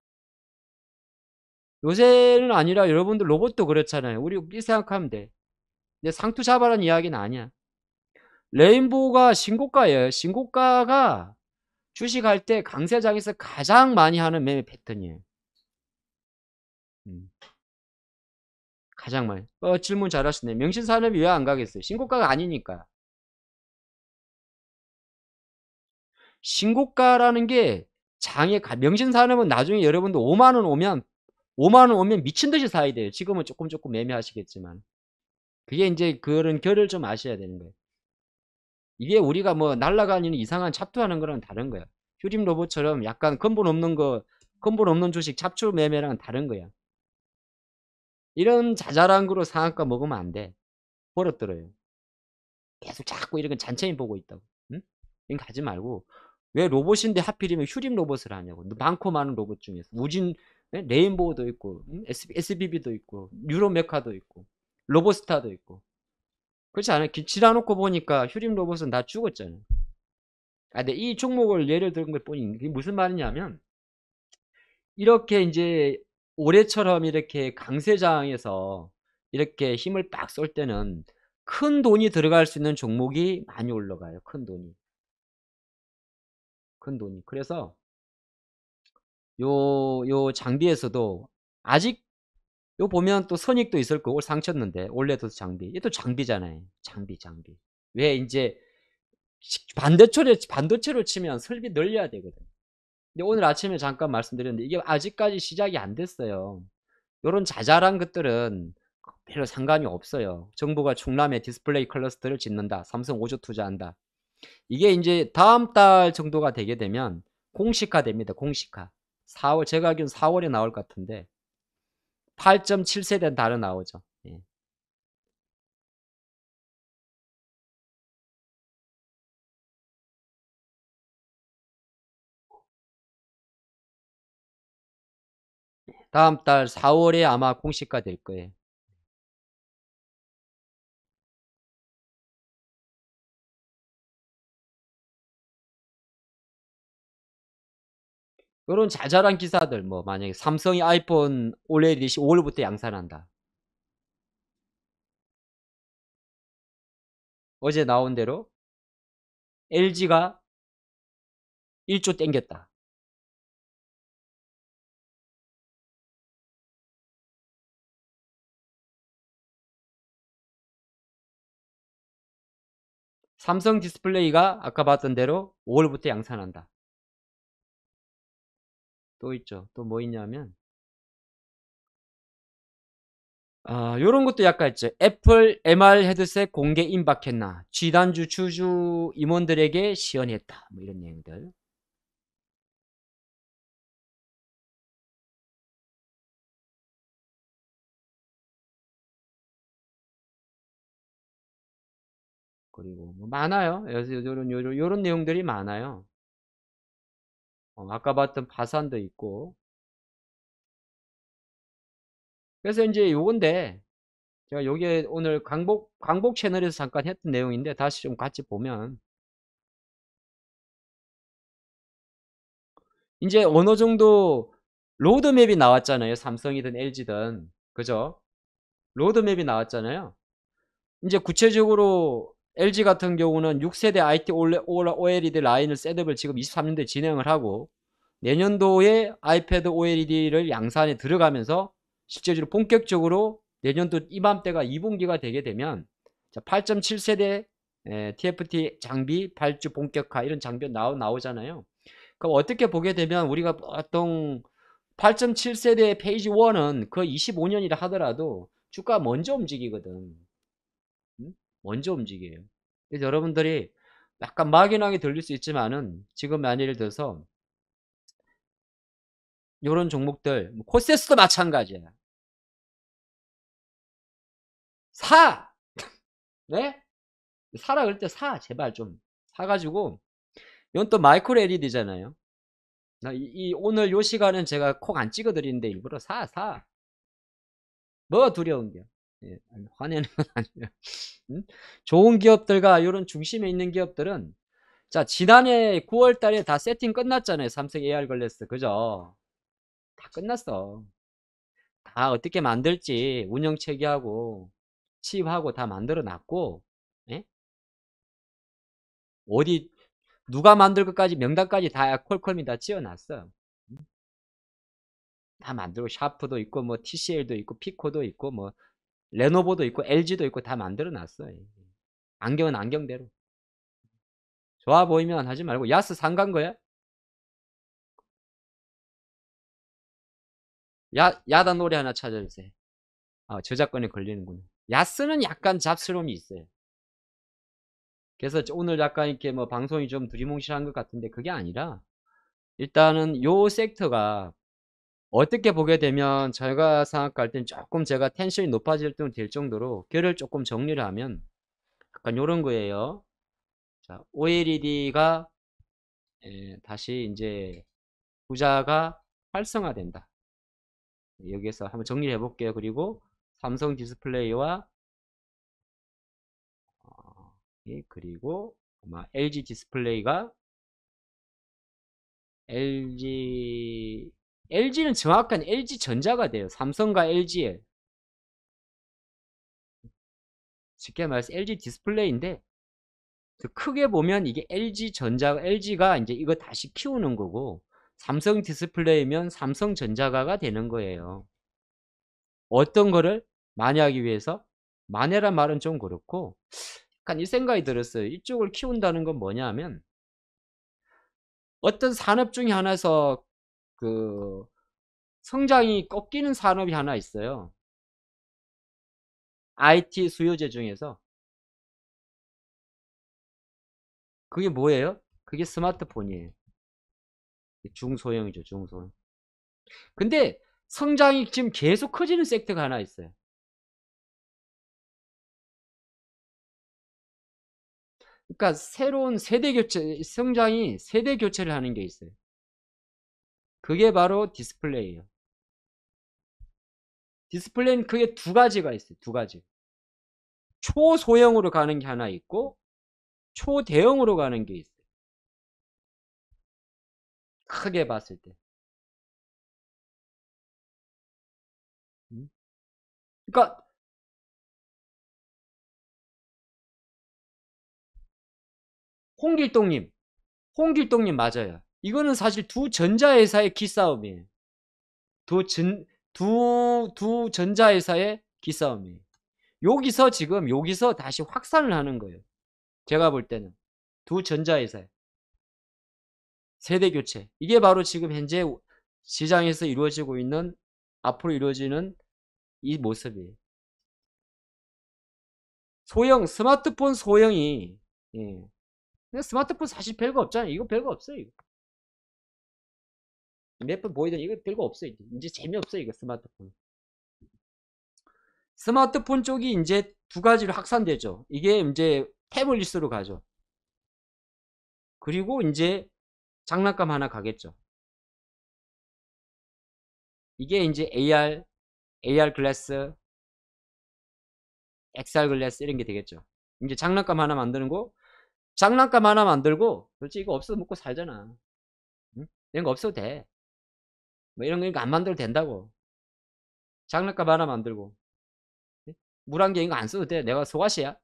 요새는 아니라 여러분들 로봇도 그렇잖아요. 우리 생각하면 돼. 내 상투 잡아라는 이야기는 아니야. 레인보우가 신고가예요. 신고가가 주식할 때 강세장에서 가장 많이 하는 매매 패턴이에요. 음, 가장 많이. 질문 잘하시네. 명신산업이 왜 안 가겠어요? 신고가가 아니니까. 신고가라는 게 명신산업은 나중에 여러분들 5만원 오면 5만원 오면 미친 듯이 사야 돼요. 지금은 조금 매매하시겠지만. 그게 이제 그런 결을 좀 아셔야 되는 거예요. 이게 우리가 뭐 날라가는 이상한 잡투하는 거랑 다른 거야. 휴림 로봇처럼 약간 근본 없는 주식 잡초 매매랑은 다른 거야. 이런 자잘한 거로 상한가 먹으면 안 돼. 버릇들어요. 계속 자꾸 이런 건 잔챙이 보고 있다고. 응? 이런 거 하지 말고 왜 로봇인데 하필이면 휴림 로봇을 하냐고. 많고 많은 로봇 중에서 우진 레인보우도 있고 SBB도 있고 뉴로메카도 있고 로봇스타도 있고 그렇지 않아요? 지나놓고 보니까 휴림 로봇은 다 죽었잖아요. 근데 이 종목을 예를 든 것 뿐이 이게 무슨 말이냐면 이렇게 이제 올해처럼 이렇게 강세장에서 이렇게 힘을 빡 쏠 때는 큰 돈이 들어갈 수 있는 종목이 많이 올라가요. 큰 돈이. 큰 돈이. 그래서 요 장비에서도 아직 요 보면 또 선익도 있을 거고 상쳤는데 올해도 장비. 이게 또 장비잖아요. 장비. 왜 이제 반도체로 치면 설비 늘려야 되거든. 근데 오늘 아침에 잠깐 말씀드렸는데 이게 아직까지 시작이 안 됐어요. 요런 자잘한 것들은 별로 상관이 없어요. 정부가 충남에 디스플레이 클러스터를 짓는다. 삼성 5조 투자한다. 이게 이제 다음 달 정도가 되게 되면 공식화 됩니다. 공식화. 4월, 제가 알기로는 4월에 나올 것 같은데 8.7세대는 다른 나오죠. 예. 다음 달 4월에 아마 공식화 될 거예요. 요런 자잘한 기사들 뭐 만약에 삼성이 아이폰 올레드 5월부터 양산한다. 어제 나온 대로 LG가 1조 땡겼다. 삼성 디스플레이가 아까 봤던 대로 5월부터 양산한다. 또 있죠. 또 뭐 있냐면 요런 것도 약간 있죠. 애플 MR 헤드셋 공개 임박했나. 지단주 주주 임원들에게 시연했다. 뭐 이런 내용들. 그리고 뭐 많아요. 요런 내용들이 많아요. 아까 봤던 파산도 있고. 그래서 이제 요건데 제가 요게 오늘 광복 채널에서 잠깐 했던 내용인데 다시 좀 같이 보면 이제 어느 정도 로드맵이 나왔잖아요. 삼성이든 LG든. 그죠? 로드맵이 나왔잖아요. 이제 구체적으로 LG 같은 경우는 6세대 IT OLED 라인을 셋업을 지금 23년도에 진행을 하고 내년도에 아이패드 OLED를 양산에 들어가면서 실제적으로 본격적으로 내년도 이맘때가 2분기가 되게 되면 8.7세대 TFT 장비 발주 본격화 이런 장비 나오잖아요. 그럼 어떻게 보게 되면 우리가 보통 8.7세대 페이지 1은 그 25년이라 하더라도 주가 먼저 움직이거든. 음? 먼저 움직여요. 그래서 여러분들이 약간 막연하게 들릴 수 있지만은 지금 예를 들어서 이런 종목들 뭐 코세스도 마찬가지야. 사! 네? 사라 그럴 때 사. 제발 좀 사가지고 이건 또 마이크로 LED잖아요. 오늘 요 시간은 제가 콕 안 찍어 드리는데 일부러 사. 뭐 두려운 게. 예, 화내는 건 아니에요. 좋은 기업들과 이런 중심에 있는 기업들은 자 지난해 9월 달에 다 세팅 끝났잖아요. 삼성 AR 글래스 그죠? 다 끝났어. 다 어떻게 만들지 운영 체계하고 칩하고 다 만들어 놨고 예? 어디 누가 만들 것까지 명단까지 다 퀄컴이 다 지어놨어. 다 만들고 샤프도 있고 뭐 TCL도 있고 피코도 있고 뭐 레노버도 있고 LG도 있고 다 만들어 놨어. 안경은 안경대로. 좋아 보이면 하지 말고 야스 상간 거야? 야단 노래 하나 찾아주세요. 저작권에 걸리는군요. 야스는 약간 잡스러움이 있어요. 그래서 오늘 약간 이렇게 뭐 방송이 좀 두리뭉실한 것 같은데 그게 아니라 일단은 요 섹터가 어떻게 보게 되면 제가 생각할 땐 조금 제가 텐션이 높아질 될 정도로 결을 조금 정리를 하면 약간 요런 거예요. 자, OLED가 다시 이제 부자가 활성화된다. 여기에서 한번 정리를 해볼게요. 그리고 삼성 디스플레이와 예, 그리고 아마 LG 디스플레이가 LG는 정확한 LG전자가 돼요. 삼성과 LG에 쉽게 말해서 LG 디스플레이인데 크게 보면 이게 LG가 이제 이거 다시 키우는 거고 삼성 디스플레이면 삼성전자가가 되는 거예요. 어떤 거를 만회하기 위해서? 만회란 말은 좀 그렇고 약간 이 생각이 들었어요. 이쪽을 키운다는 건 뭐냐 하면 어떤 산업 중에 하나에서 그 성장이 꺾이는 산업이 하나 있어요. IT 수요제 중에서. 그게 뭐예요? 그게 스마트폰이에요. 중소형이죠, 중소형. 근데 성장이 지금 계속 커지는 섹터가 하나 있어요. 그러니까 새로운 세대 교체, 성장이 세대 교체를 하는 게 있어요. 그게 바로 디스플레이예요. 디스플레이는 그게 두 가지가 있어요. 두 가지. 초소형으로 가는 게 하나 있고 초대형으로 가는 게 있어요. 크게 봤을 때. 그러니까 홍길동님, 홍길동님 맞아요. 이거는 사실 두 전자회사의 기싸움이에요. 두 전, 두 전자회사의 기싸움이에요. 여기서 다시 확산을 하는 거예요. 제가 볼 때는. 두 전자회사의 세대 교체. 이게 바로 지금 현재 시장에서 이루어지고 있는, 앞으로 이루어지는 이 모습이에요. 스마트폰 소형이, 예. 근데 스마트폰 사실 별거 없잖아요. 이거 별거 없어요. 이거. 몇 번 보이던 이거 별거 없어요. 이제 재미없어요. 이거 스마트폰. 스마트폰 쪽이 이제 두 가지로 확산되죠. 이게 이제 태블릿으로 가죠. 그리고 이제 장난감 하나 가겠죠. 이게 이제 AR 글래스, XR 글래스 이런 게 되겠죠. 이제 장난감 하나 만드는 거, 장난감 하나 만들고, 솔직히 이거 없어도 먹고 살잖아. 응? 이런 거 없어도 돼. 뭐 이런 거 안 만들어도 된다고. 장난감 하나 만들고. 물안경 이거 안 써도 돼. 내가 소가시야?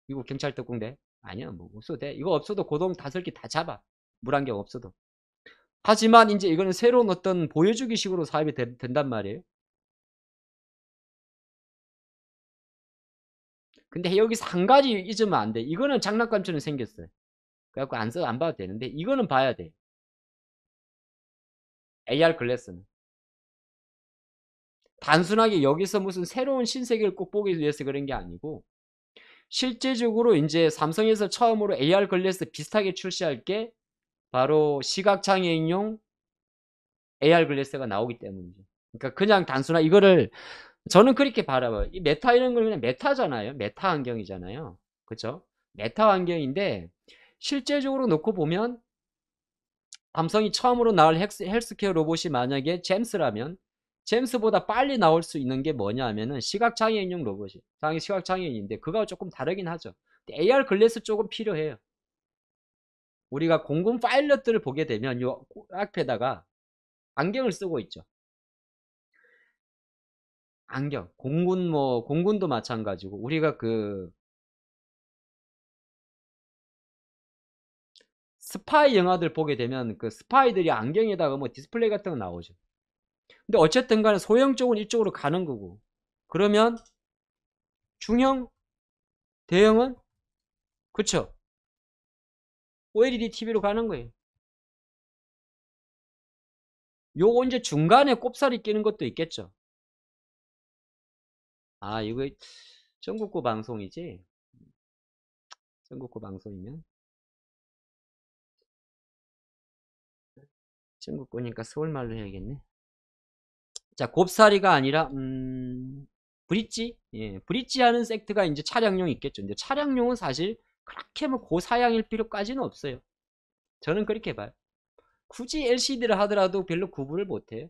미국 경찰 특공대. 아니야, 뭐 없어도 돼. 이거 없어도 고동 다슬기 다 잡아. 물안경 없어도. 하지만 이제 이거는 새로운 어떤 보여주기 식으로 사업이 된단 말이에요. 근데 여기서 한 가지 잊으면 안 돼. 이거는 장난감처럼 생겼어요. 그래갖고 안 봐도 되는데 이거는 봐야 돼. AR 글래스는. 단순하게 여기서 무슨 새로운 신세계를 꼭 보기 위해서 그런 게 아니고 실제적으로 이제 삼성에서 처음으로 AR 글래스 비슷하게 출시할 게 바로 시각장애인용 AR 글래스가 나오기 때문이죠. 그러니까 그냥 단순한 이거를 저는 그렇게 바라봐요. 이 메타 이런 걸 그냥 메타잖아요. 메타 환경이잖아요. 그쵸? 메타 환경인데 실제적으로 놓고 보면 삼성이 처음으로 나올 헬스케어 로봇이 만약에 잼스라면 잼스보다 빨리 나올 수 있는 게 뭐냐 하면은 시각장애인용 로봇이 시각장애인인데 그거와 조금 다르긴 하죠. AR 글래스 조금 필요해요. 우리가 공군 파일럿들을 보게 되면 요 앞에다가 안경을 쓰고 있죠. 안경. 공군도 마찬가지고 우리가 그 스파이 영화들 보게 되면 그 스파이들이 안경에다가 뭐 디스플레이 같은 거 나오죠. 근데 어쨌든 간에 소형 쪽은 이쪽으로 가는 거고. 그러면 중형, 대형은 그쵸? OLED TV로 가는 거예요. 요거 이제 중간에 꼽살이 끼는 것도 있겠죠. 아, 이거 전국구 방송이지? 전국구 방송이면 전국구니까 서울말로 해야겠네. 자, 곱살이가 아니라 브릿지? 예, 브릿지 하는 섹트가 이제 차량용 있겠죠. 근데 차량용은 사실 그렇게 뭐 고사양일 필요까지는 없어요. 저는 그렇게 봐요. 굳이 LCD를 하더라도 별로 구분을 못해요.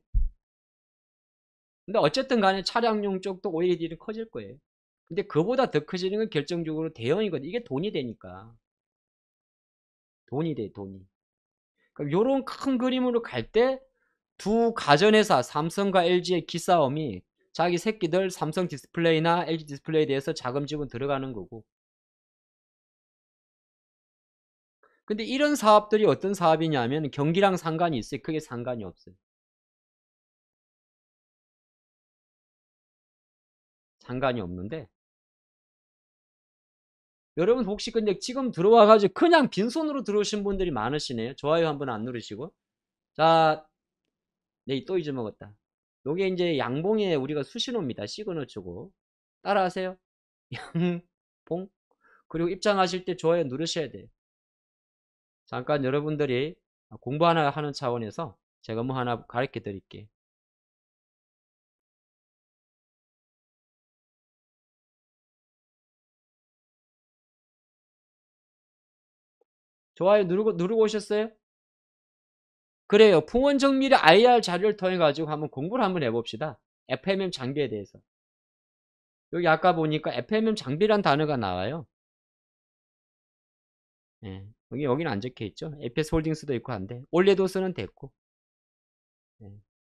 근데 어쨌든 간에 차량용 쪽도 OLED는 커질 거예요. 근데 그보다 더 커지는 건 결정적으로 대형이거든. 이게 돈이 되니까. 돈이 돼, 돈이. 그럼 요런 큰 그림으로 갈 때 두 가전회사 삼성과 LG의 기싸움이 자기 새끼들 삼성 디스플레이나 LG 디스플레이에 대해서 자금 지분 들어가는 거고. 근데 이런 사업들이 어떤 사업이냐면 경기랑 상관이 있어요. 크게 상관이 없어요. 상관이 없는데 여러분 혹시 근데 지금 들어와가지고 그냥 빈손으로 들어오신 분들이 많으시네요. 좋아요 한번 안 누르시고. 자, 네, 또 잊어먹었다. 요게 이제 양봉의 우리가 수신호입니다. 시그너처고. 따라하세요. 양봉. 그리고 입장하실 때 좋아요 누르셔야 돼요. 잠깐 여러분들이 공부 하나 하는 차원에서 제가 뭐 하나 가르쳐 드릴게요. 좋아요 누르고 오셨어요? 그래요. 풍원정밀의 IR 자료를 통해 가지고 한번 공부를 한번 해봅시다. FMM 장비에 대해서. 여기 아까 보니까 FMM 장비란 단어가 나와요. 예. 여기는 안 적혀 있죠. APS 홀딩스도 있고 한데 올레도스는 됐고. 예.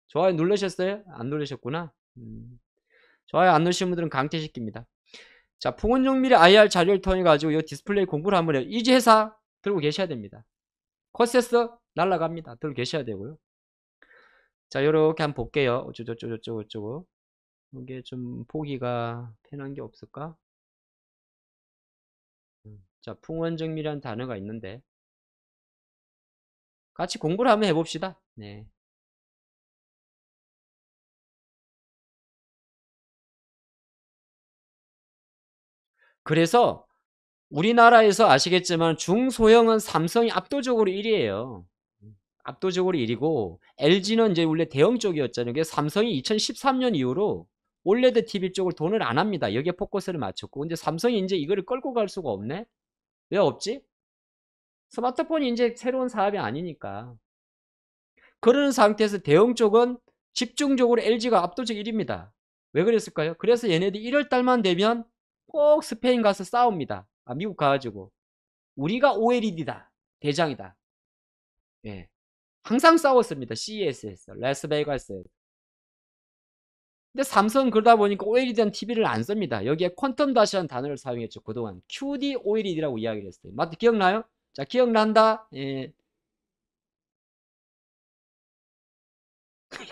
좋아요 누르셨어요? 안 누르셨구나. 좋아요 안 누르신 분들은 강퇴시킵니다. 자, 풍원정밀의 IR 자료를 통해 가지고 이 디스플레이 공부를 한번 해요. 이 회사 들고 계셔야 됩니다. 코세스 날라갑니다. 들고 계셔야 되고요. 자, 요렇게 한번 볼게요. 어쩌고. 이게 좀 보기가 편한 게 없을까? 자, 풍원정밀이라는 단어가 있는데 같이 공부를 한번 해봅시다. 네. 그래서 우리나라에서 아시겠지만 중소형은 삼성이 압도적으로 1위에요. 압도적으로 1위고 LG는 이제 원래 대형 쪽이었잖아요. 그래서 삼성이 2013년 이후로 올레드 TV 쪽을 돈을 안 합니다. 여기에 포커스를 맞췄고. 근데 삼성이 이제 이거를 끌고 갈 수가 없네? 왜 없지? 스마트폰이 이제 새로운 사업이 아니니까. 그런 상태에서 대형 쪽은 집중적으로 LG가 압도적 1위입니다. 왜 그랬을까요? 그래서 얘네들이 1월 달만 되면 꼭 스페인 가서 싸웁니다. 미국 가가지고. 우리가 OLED다. 대장이다. 예. 항상 싸웠습니다. CES에서. 라스베이거스에서. 근데 삼성은 그러다 보니까 OLED라는 TV를 안 씁니다. 여기에 퀀텀 다시라는 단어를 사용했죠. 그동안. QD OLED라고 이야기를 했어요. 맞 기억나요? 자, 기억난다. 예.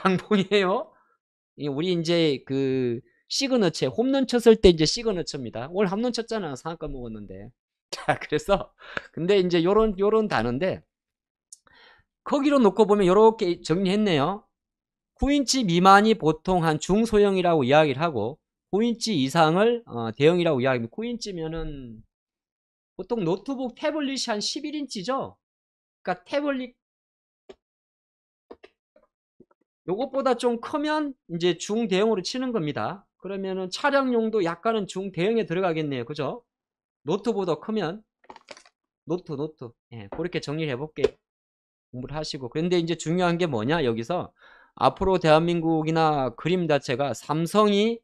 양봉이에요. 우리 이제 그 시그너처 홈런 쳤을 때 이제 시그너처입니다. 오늘 홈런 쳤잖아. 상한가 먹었는데. 자, 그래서 근데 이제 요런 단어인데 거기로 놓고 보면 요렇게 정리했네요. 9인치 미만이 보통 한 중소형이라고 이야기를 하고 9인치 이상을 대형이라고 이야기합니다. 9인치면은 보통 노트북 태블릿이 한 11인치죠. 그러니까 태블릿 요것보다 좀 크면 이제 중대형으로 치는 겁니다. 그러면은 차량용도 약간은 중대형에 들어가겠네요. 그죠? 노트보다 크면 노트. 예, 그렇게 정리를 해볼게요. 공부를 하시고. 그런데 이제 중요한 게 뭐냐? 여기서 앞으로 대한민국이나 그림 자체가 삼성이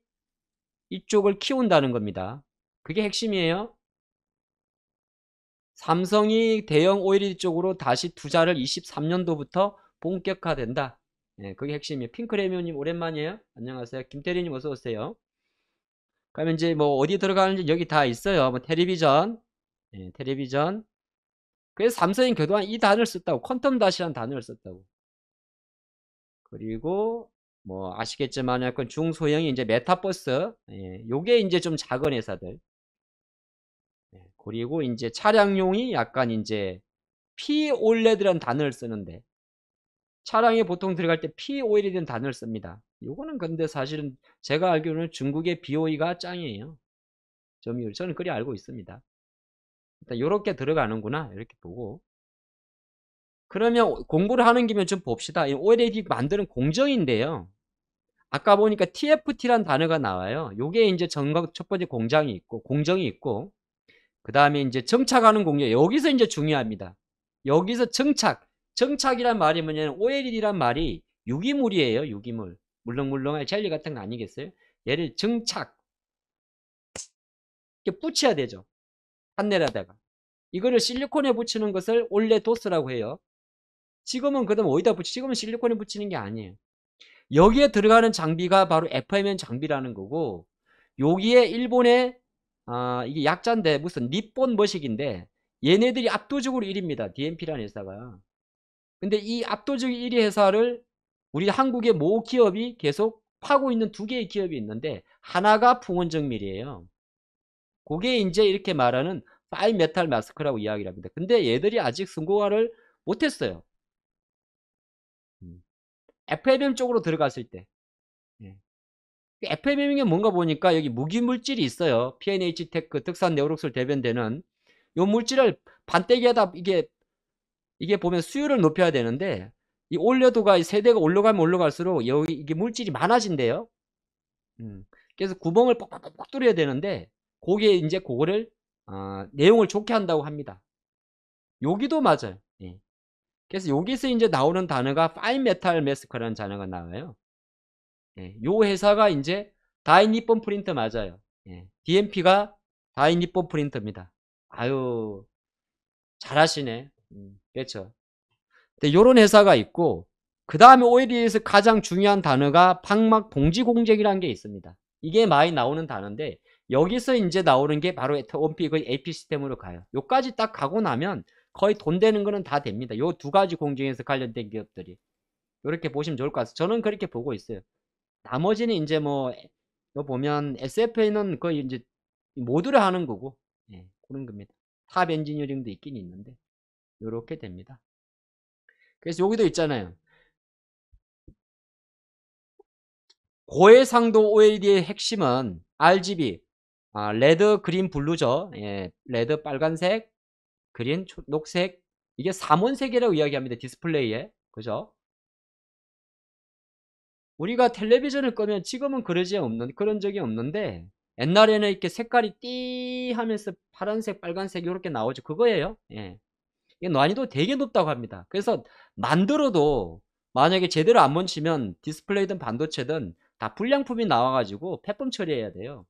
이쪽을 키운다는 겁니다. 그게 핵심이에요. 삼성이 대형 OLED 쪽으로 다시 투자를 23년도부터 본격화된다. 예, 그게 핵심이에요. 핑크레미오님 오랜만이에요. 안녕하세요. 김태리님 어서 오세요. 그러면 이제 뭐 어디 들어가는지 여기 다 있어요. 뭐 텔레비전, 예, 텔레비전. 그래서 삼성이 그동안 이 단어를 썼다고, 퀀텀 다시라는 단어를 썼다고. 그리고 뭐 아시겠지만 약간 중소형이 이제 메타버스, 예, 요게 이제 좀 작은 회사들. 예, 그리고 이제 차량용이 약간 이제 POLED라는 단어를 쓰는데 차량에 보통 들어갈 때 POLED라는 단어를 씁니다. 요거는 근데 사실은 제가 알기로는 중국의 BOE가 짱이에요. 점유율. 저는 그리 알고 있습니다. 일단 요렇게 들어가는구나 이렇게 보고 그러면 공부를 하는 김에 좀 봅시다. 이 OLED 만드는 공정인데요. 아까 보니까 TFT란 단어가 나와요. 요게 이제 전각 첫 번째 공정이 있고 그 다음에 이제 정착하는 공정. 여기서 이제 중요합니다. 여기서 정착이란 말이 뭐냐면 OLED란 말이 유기물이에요. 유기물. 물렁물렁한 젤리 같은 거 아니겠어요? 얘를 정착. 이렇게 붙여야 되죠. 판넬에다가. 이거를 실리콘에 붙이는 것을 올레도스라고 해요. 지금은 그다음 어디다 붙이? 지금은 실리콘에 붙이는 게 아니에요. 여기에 들어가는 장비가 바로 FMN 장비라는 거고, 여기에 일본의 이게 약자인데 무슨 니폰 머식인데 얘네들이 압도적으로 1위입니다. DMP라는 회사가. 근데 이 압도적 1위 회사를 우리 한국의 모 기업이 계속 파고 있는 두 개의 기업이 있는데 하나가 풍원정밀이에요. 그게 이제 이렇게 말하는 파인 메탈 마스크라고 이야기를 합니다. 근데 얘들이 아직 성공화를 못했어요. FMM 쪽으로 들어갔을 때. 예. FMM이 뭔가 보니까 여기 무기물질이 있어요. PNH 테크, 특산 네오록스를 대변되는 요 물질을 반대기에다 이게 보면 수율을 높여야 되는데 이 올려도가 세대가 올라가면 올라갈수록 여기 이게 물질이 많아진대요. 그래서 구멍을 뻑뻑뻑 뚫어야 되는데 거기에 이제 그거를 내용을 좋게 한다고 합니다. 여기도 맞아요. 예. 그래서 여기서 이제 나오는 단어가 파인 메탈 매스크라는 단어가 나와요. 예. 요 회사가 이제 다이니폰 프린터 맞아요. 예. DMP가 다이니폰 프린터입니다. 아유 잘하시네. 그렇죠. 요런 회사가 있고 그 다음에 OLED에서 가장 중요한 단어가 방막 봉지 공정이라는 게 있습니다. 이게 많이 나오는 단어인데 여기서 이제 나오는 게 바로 원피 그 AP 시스템으로 가요. 요까지 딱 가고 나면 거의 돈 되는 거는 다 됩니다. 요 두 가지 공정에서 관련된 기업들이 이렇게 보시면 좋을 것 같아요. 저는 그렇게 보고 있어요. 나머지는 이제 뭐 보면 SFA는 거의 이제 모두를 하는 거고 예, 그런 겁니다. 탑 엔지니어링도 있긴 있는데 요렇게 됩니다. 그래서 여기도 있잖아요. 고해상도 OLED의 핵심은 RGB, 레드, 그린, 블루죠. 예, 레드, 빨간색, 그린, 녹색. 이게 삼원색이라고 이야기합니다. 디스플레이에. 그죠? 우리가 텔레비전을 끄면 지금은 그런 적이 없는데 옛날에는 이렇게 색깔이 띠 하면서 파란색, 빨간색 이렇게 나오죠. 그거예요. 예. 이게 난이도 되게 높다고 합니다. 그래서 만들어도 만약에 제대로 안 멈추면 디스플레이든 반도체든 다 불량품이 나와가지고 폐품 처리해야 돼요.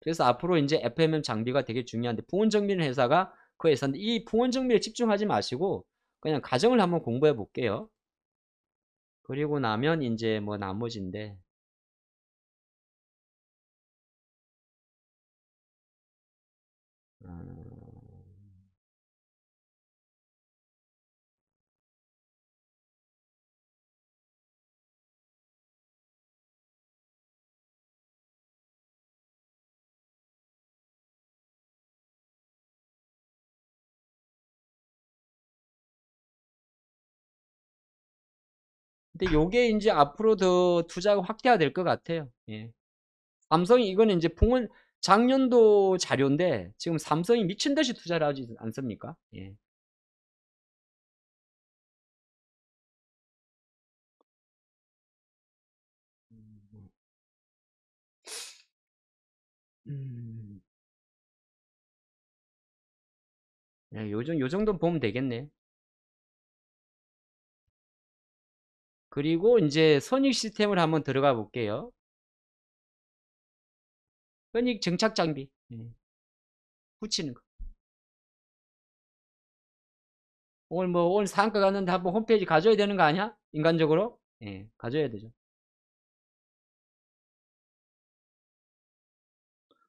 그래서 앞으로 이제 FMM 장비가 되게 중요한데 풍원정밀 회사가 그 회사인데 이 풍원정밀에 집중하지 마시고 그냥 가정을 한번 공부해 볼게요. 그리고 나면 이제 뭐 나머지인데 근데 요게 이제 앞으로 더 투자가 확대가 될 것 같아요. 예. 삼성이 이거는 이제 풍원 작년도 자료인데 지금 삼성이 미친 듯이 투자를 하지 않습니까? 예. 음, 예, 요 정도 보면 되겠네. 그리고 이제 선익 시스템을 한번 들어가 볼게요. 선익 정착 장비. 붙이는 거. 오늘 상가 갔는데 한번 홈페이지 가져야 되는 거 아니야? 인간적으로? 예, 가져야 되죠.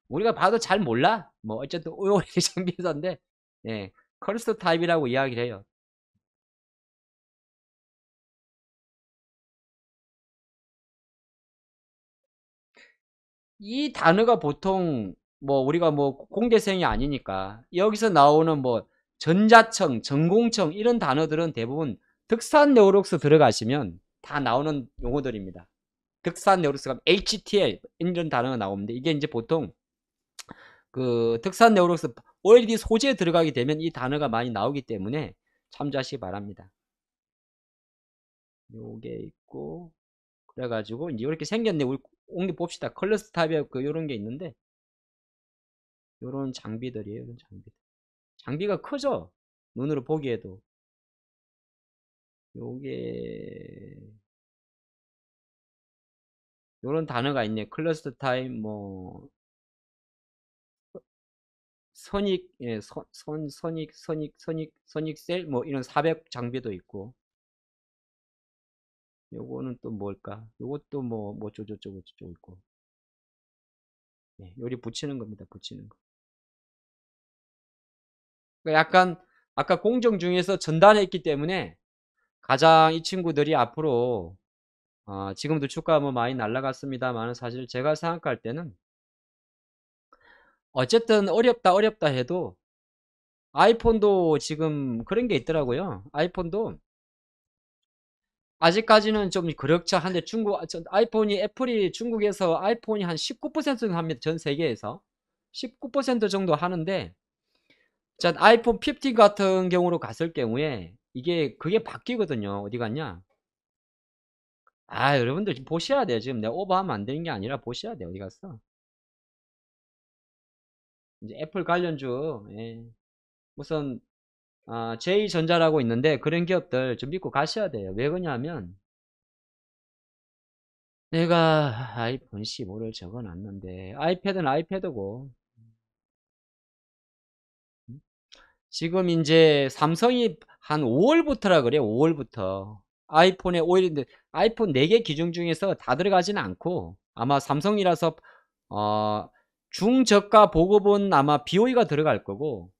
우리가 봐도 잘 몰라. 뭐 어쨌든 OLED 장비 회사인데 예, 커스터 타입이라고 이야기를 해요. 이 단어가 보통 뭐 우리가 뭐 공대생이 아니니까 여기서 나오는 뭐 전자청, 전공청 이런 단어들은 대부분 득산 네오록스 들어가시면 다 나오는 용어들입니다. 득산 네오록스가 HTL 이런 단어가 나오는데 이게 이제 보통 그 득산 네오록스 OLED 소재에 들어가게 되면 이 단어가 많이 나오기 때문에 참조하시기 바랍니다. 요게 있고 그래가지고 이제 이렇게 생겼네. 우리 옮겨 봅시다. 컬러스 타입의 그 요런 게 있는데 요런 장비들이에요. 요런 장비. 장비가 크죠? 눈으로 보기에도. 요게 요런 단어가 있네. 클러스터 타임 뭐 선익, 예, 선익셀, 뭐, 이런 400 장비도 있고, 요거는 또 뭘까? 요것도 뭐, 저쩌고 있고, 예, 요리 붙이는 겁니다, 붙이는 거. 그러니까 약간, 아까 공정 중에서 전단했기 때문에, 가장 이 친구들이 앞으로, 지금도 주가 뭐 많이 날라갔습니다만, 사실 제가 생각할 때는, 어쨌든 어렵다 해도, 아이폰도 지금 그런 게 있더라고요. 아이폰도 아직까지는 좀 그럭저한데 아이폰이 애플이 중국에서 아이폰이 한 19% 정도 합니다. 전 세계에서 19% 정도 하는데 자 아이폰 15 같은 경우로 갔을 경우에 이게 그게 바뀌거든요. 어디 갔냐? 여러분들 지금 보셔야 돼요. 지금 내가 오버하면 안 되는 게 아니라 보셔야 돼요. 어디 갔어? 이제 애플 관련주 무슨 J전자라고 있는데 그런 기업들 좀 믿고 가셔야 돼요. 왜 그러냐면 내가 아이폰 15를 적어놨는데 아이패드는 아이패드고 지금 이제 삼성이 한 5월부터라 그래요. 5월부터 아이폰에 오일인데 아이폰 4개 기종 중에서 다 들어가지는 않고 아마 삼성이라서 중저가 보급은 아마 BOE가 들어갈 거고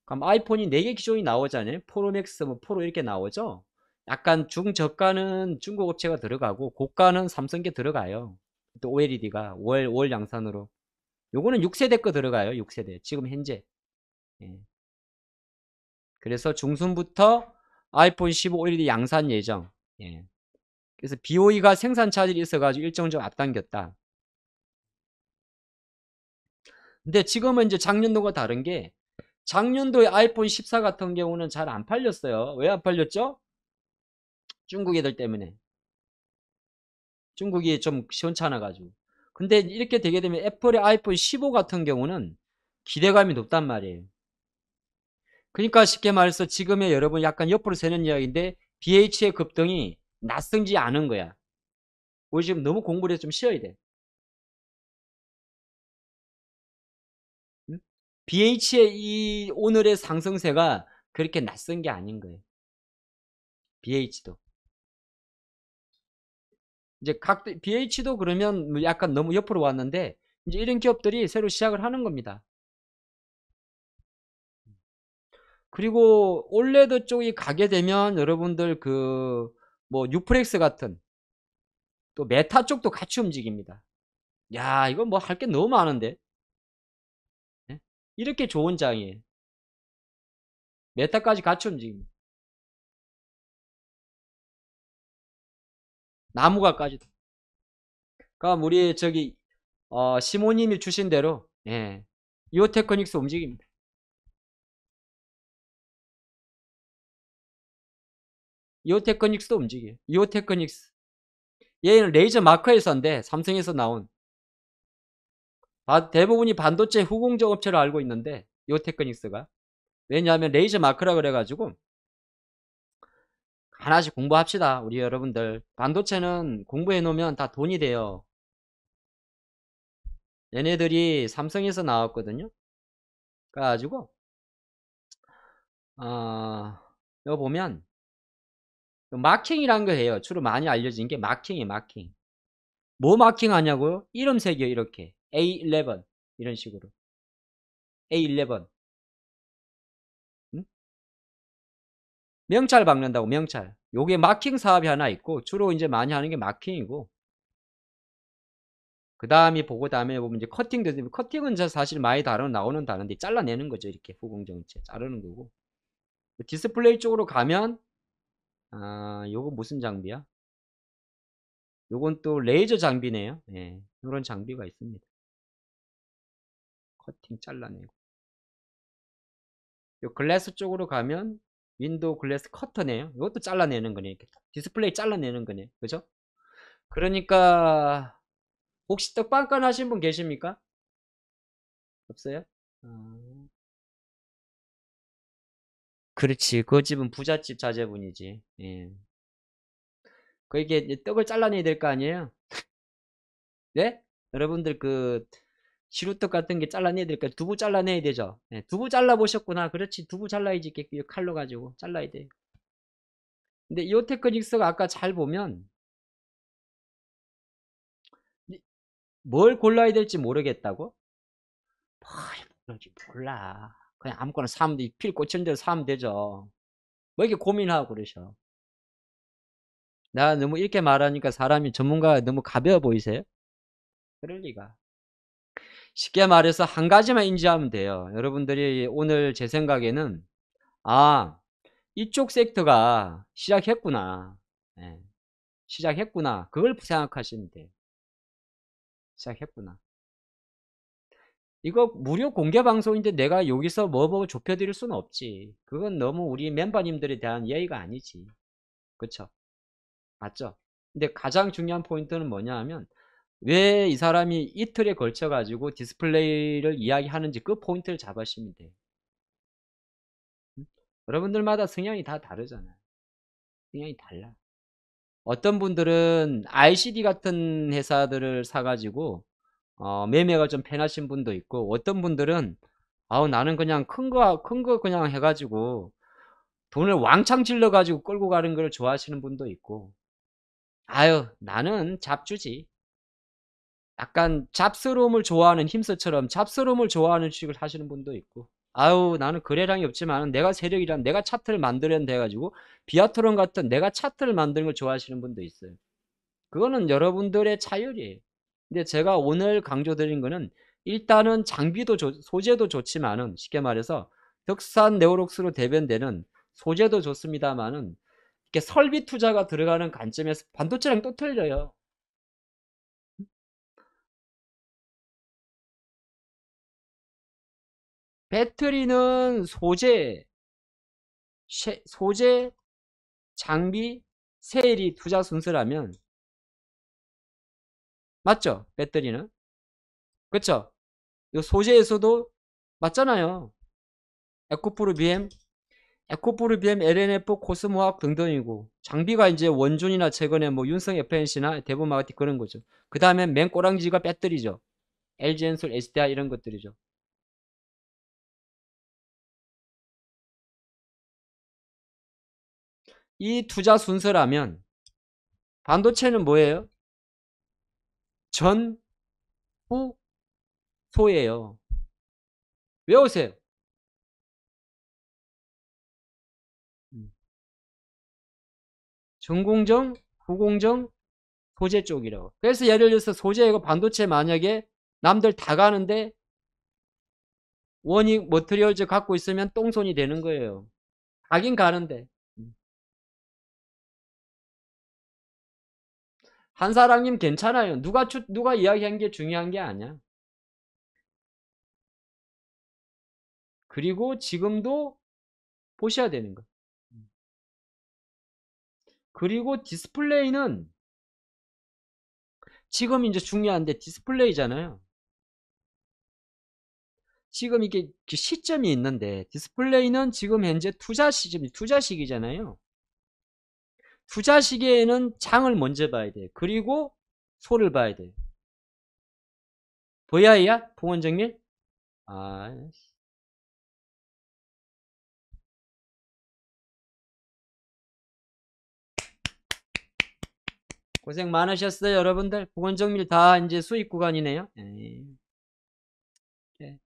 그럼 아이폰이 4개 기종이 나오잖아요. 프로맥스 뭐 프로 이렇게 나오죠. 약간 중저가는 중국 업체가 들어가고 고가는 삼성계 들어가요. 또 OLED가 5월 양산으로 요거는 6세대 거 들어가요. 6세대 지금 현재 예. 그래서 중순부터 아이폰 15 OLED 양산 예정 예. 그래서 BOE가 생산 차질이 있어가지고 일정적으로 앞당겼다. 근데 지금은 이제 작년도가 다른 게 작년도에 아이폰 14 같은 경우는 잘 안 팔렸어요. 왜 안 팔렸죠? 중국 애들 때문에. 중국이 좀 시원찮아 가지고. 근데 이렇게 되게 되면 애플의 아이폰 15 같은 경우는 기대감이 높단 말이에요. 그러니까 쉽게 말해서 지금의 여러분 약간 옆으로 새는 이야기인데 BH의 급등이 낯설지 않은 거야. 우리 지금 너무 공부를 해서 좀 쉬어야 돼. 응? BH의 이 오늘의 상승세가 그렇게 낯선 게 아닌 거예요. BH도. 이제 BH도 그러면 뭐 약간 너무 옆으로 왔는데 이제 이런 기업들이 새로 시작을 하는 겁니다. 그리고 올레드 쪽이 가게 되면 여러분들 그 뭐 뉴프렉스 같은 또 메타 쪽도 같이 움직입니다. 야, 이거 뭐 할 게 너무 많은데. 예? 이렇게 좋은 장이에요. 메타까지 같이 움직입니다. 나무가까지도. 그러니까 우리 저기 시모님이 주신 대로 이오테크닉스 움직입니다. 이오테크닉스도 움직여요. 이오테크닉스. 얘는 레이저 마커 회사인데 삼성에서 나온 대부분이 반도체 후공정 업체로 알고 있는데 이오테크닉스가 왜냐하면 레이저 마크라 그래가지고 하나씩 공부합시다. 우리 여러분들 반도체는 공부해 놓으면 다 돈이 돼요. 얘네들이 삼성에서 나왔거든요. 그래가지고 여기 보면 마킹이란 거 해요. 주로 많이 알려진 게 마킹이에요. 마킹. 뭐 마킹 하냐고요? 이름 새겨 이렇게 A11 이런 식으로 A11 응? 명찰 박는다고 명찰. 요게 마킹 사업이 하나 있고 주로 이제 많이 하는 게 마킹이고 그 다음이 보고 다음에 보면 이제 커팅도 커팅은 사실 많이 나오는 다른데 잘라내는 거죠. 이렇게 후공정체 자르는 거고 디스플레이 쪽으로 가면 요거 무슨 장비야? 요건 또 레이저 장비네요. 예, 이런 장비가 있습니다. 커팅 잘라내고 요 글래스 쪽으로 가면 윈도우 글래스 커터네요. 이것도 잘라내는 거네. 이렇게 디스플레이 잘라내는 거네. 그죠? 그러니까 혹시 떡방간 하신 분 계십니까? 없어요? 그렇지. 그 집은 부잣집 자제분이지. 예. 그 이게 떡을 잘라내야 될 거 아니에요? 네? 여러분들 시루떡 같은 게 잘라내야 될까? 두부 잘라내야 되죠. 네, 두부 잘라보셨구나. 그렇지. 두부 잘라야지. 이렇게 칼로 가지고 잘라야 돼. 근데 이 테크닉스가 아까 잘 보면 뭘 골라야 될지 모르겠다고? 뭘 몰라. 그냥 아무거나 사면 돼. 필 꽂힌 대로 사면 되죠. 뭐 이렇게 고민하고 그러셔. 나 너무 이렇게 말하니까 사람이 전문가가 너무 가벼워 보이세요? 그럴 리가. 쉽게 말해서 한 가지만 인지하면 돼요. 여러분들이 오늘 제 생각에는 아, 이쪽 섹터가 시작했구나. 예, 시작했구나. 그걸 생각하시면 돼요. 시작했구나. 이거 무료 공개 방송인데 내가 여기서 뭐 좁혀드릴 수는 없지. 그건 너무 우리 멤버님들에 대한 예의가 아니지. 그쵸? 맞죠? 근데 가장 중요한 포인트는 뭐냐 하면 왜 이 사람이 이틀에 걸쳐 가지고 디스플레이를 이야기하는지 그 포인트를 잡으시면 돼요. 여러분들마다 성향이 다 다르잖아요. 성향이 달라. 어떤 분들은 ICD 같은 회사들을 사가지고 매매가 좀 편하신 분도 있고 어떤 분들은 아우 나는 그냥 큰 거 그냥 해가지고 돈을 왕창 질러가지고 끌고 가는 걸 좋아하시는 분도 있고 아유 나는 잡주지. 약간 잡스러움을 좋아하는 힘서처럼 잡스러움을 좋아하는 주식을 하시는 분도 있고 아유 나는 거래량이 없지만 내가 세력이란 내가 차트를 만들어야 돼가지고 비아트론 같은 내가 차트를 만드는 걸 좋아하시는 분도 있어요. 그거는 여러분들의 자율이에요. 근데 제가 오늘 강조드린 거는 일단은 장비도 소재도 좋지만은 쉽게 말해서 덕산 네오록스로 대변되는 소재도 좋습니다만은 이렇게 설비 투자가 들어가는 관점에서 반도체랑 또 틀려요. 배터리는 소재, 장비, 세일이 투자 순서라면 맞죠? 배터리는 그쵸? 이 소재에서도 맞잖아요. 에코프로 BM, LNF, 코스모학 등등이고 장비가 이제 원준이나 최근에 뭐 윤성 FNC나 대부분 마가티 그런 거죠. 그 다음에 맨 꼬랑지가 배터리죠. LG엔솔, SDI 이런 것들이죠. 이 투자 순서라면 반도체는 뭐예요? 전, 후, 소예요. 외우세요. 전공정, 후공정, 소재 쪽이라고. 그래서 예를 들어서 소재이고 반도체 만약에 남들 다 가는데 원익 머트리얼즈 갖고 있으면 똥손이 되는 거예요. 가긴 가는데. 한사랑님 괜찮아요. 누가 이야기한 게 중요한 게 아니야. 그리고 지금도 보셔야 되는 거. 그리고 디스플레이는 지금 이제 중요한데 디스플레이잖아요. 지금 이게 시점이 있는데 디스플레이는 지금 현재 투자 시기잖아요. 투자 시기에는 장을 먼저 봐야 돼. 그리고 소를 봐야 돼. VI야? 봉원정밀? 아, 고생 많으셨어요, 여러분들. 봉원정밀 다 이제 수익 구간이네요. 예,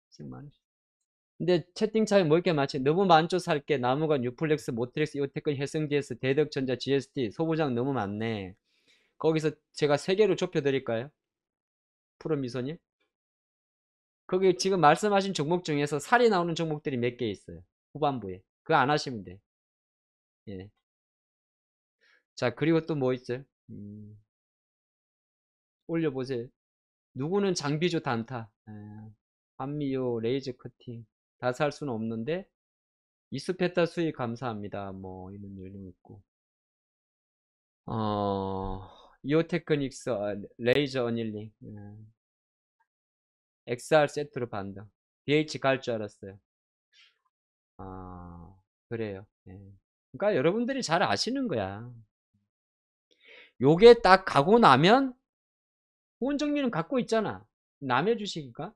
고생 많으셨어요. 근데 채팅창에 뭐 이렇게 많지? 너무 많죠, 살게. 나무관, 유플렉스, 모트렉스, 이오테크, 혜성DS, 대덕전자, GST, 소부장 너무 많네. 거기서 제가 3개로 좁혀드릴까요? 프로미소님? 거기 지금 말씀하신 종목 중에서 살이 나오는 종목들이 몇 개 있어요. 후반부에. 그거 안 하시면 돼. 예. 자, 그리고 또 뭐 있어요? 올려보세요. 누구는 장비주 단타. 한미요, 레이저 커팅. 다 살 수는 없는데, 이스페타 수익 감사합니다. 뭐, 이런 일도 있고. 이오테크닉스, 레이저 어닐링. XR 세트로 반등. BH 갈 줄 알았어요. 아, 그래요. 예. 그러니까 여러분들이 잘 아시는 거야. 요게 딱 가고 나면 후원 정리는 갖고 있잖아. 남의 주식인가?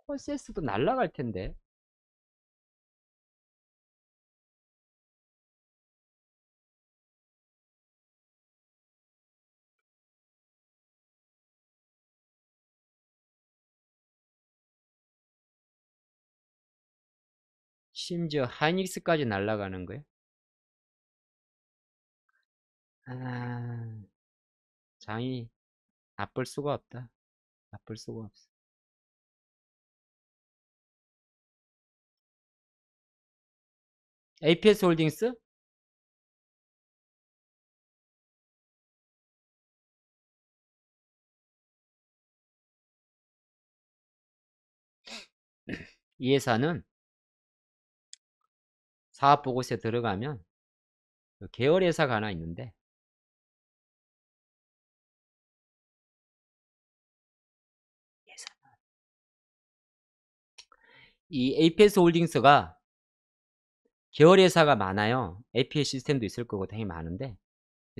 콘센서스도 날라갈 텐데. 심지어 하이닉스까지 날라가는 거야? 아, 장이 나쁠 수가 없다. 나쁠 수가 없어. APS 홀딩스? 이 회사는 사업 보고서에 들어가면 계열 회사가 하나 있는데, 이 APS 홀딩스가 계열 회사가 많아요. APS 시스템도 있을 거고 되게 많은데,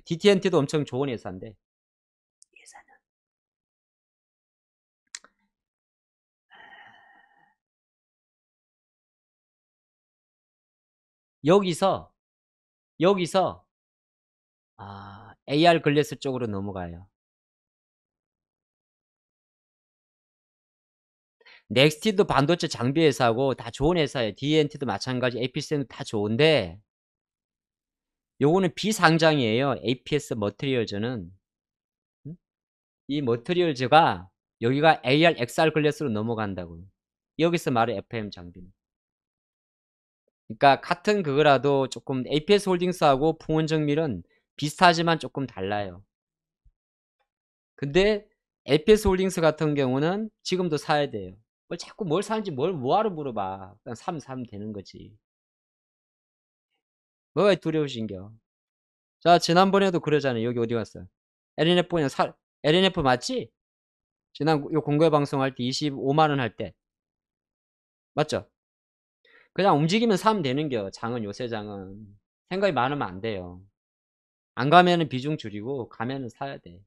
DTNT도 엄청 좋은 회사인데, 회사는 여기서 AR 글래스 쪽으로 넘어가요. 넥스티도 반도체 장비 회사고 다 좋은 회사예요. DNT도 마찬가지, APS도 다 좋은데 요거는 비상장이에요. APS 머티리얼즈는. 이 머티리얼즈가 여기가 AR, XR 글래스로 넘어간다고요. 여기서 말해 FM 장비는. 그러니까 같은 그거라도 조금 APS 홀딩스하고 풍원정밀은 비슷하지만 조금 달라요. 근데 APS 홀딩스 같은 경우는 지금도 사야 돼요. 자꾸 뭘 사는지 뭐하러 물어봐. 그냥 사면 되는 거지. 뭐가 두려우신겨. 자, 지난번에도 그러잖아요. 여기 어디 갔어요? LNF 그냥 LNF 맞지? 지난 요 공개 방송할 때 25만원 할 때. 맞죠? 그냥 움직이면 사면 되는겨. 장은 요새 장은. 생각이 많으면 안 돼요. 안 가면은 비중 줄이고 가면은 사야 돼.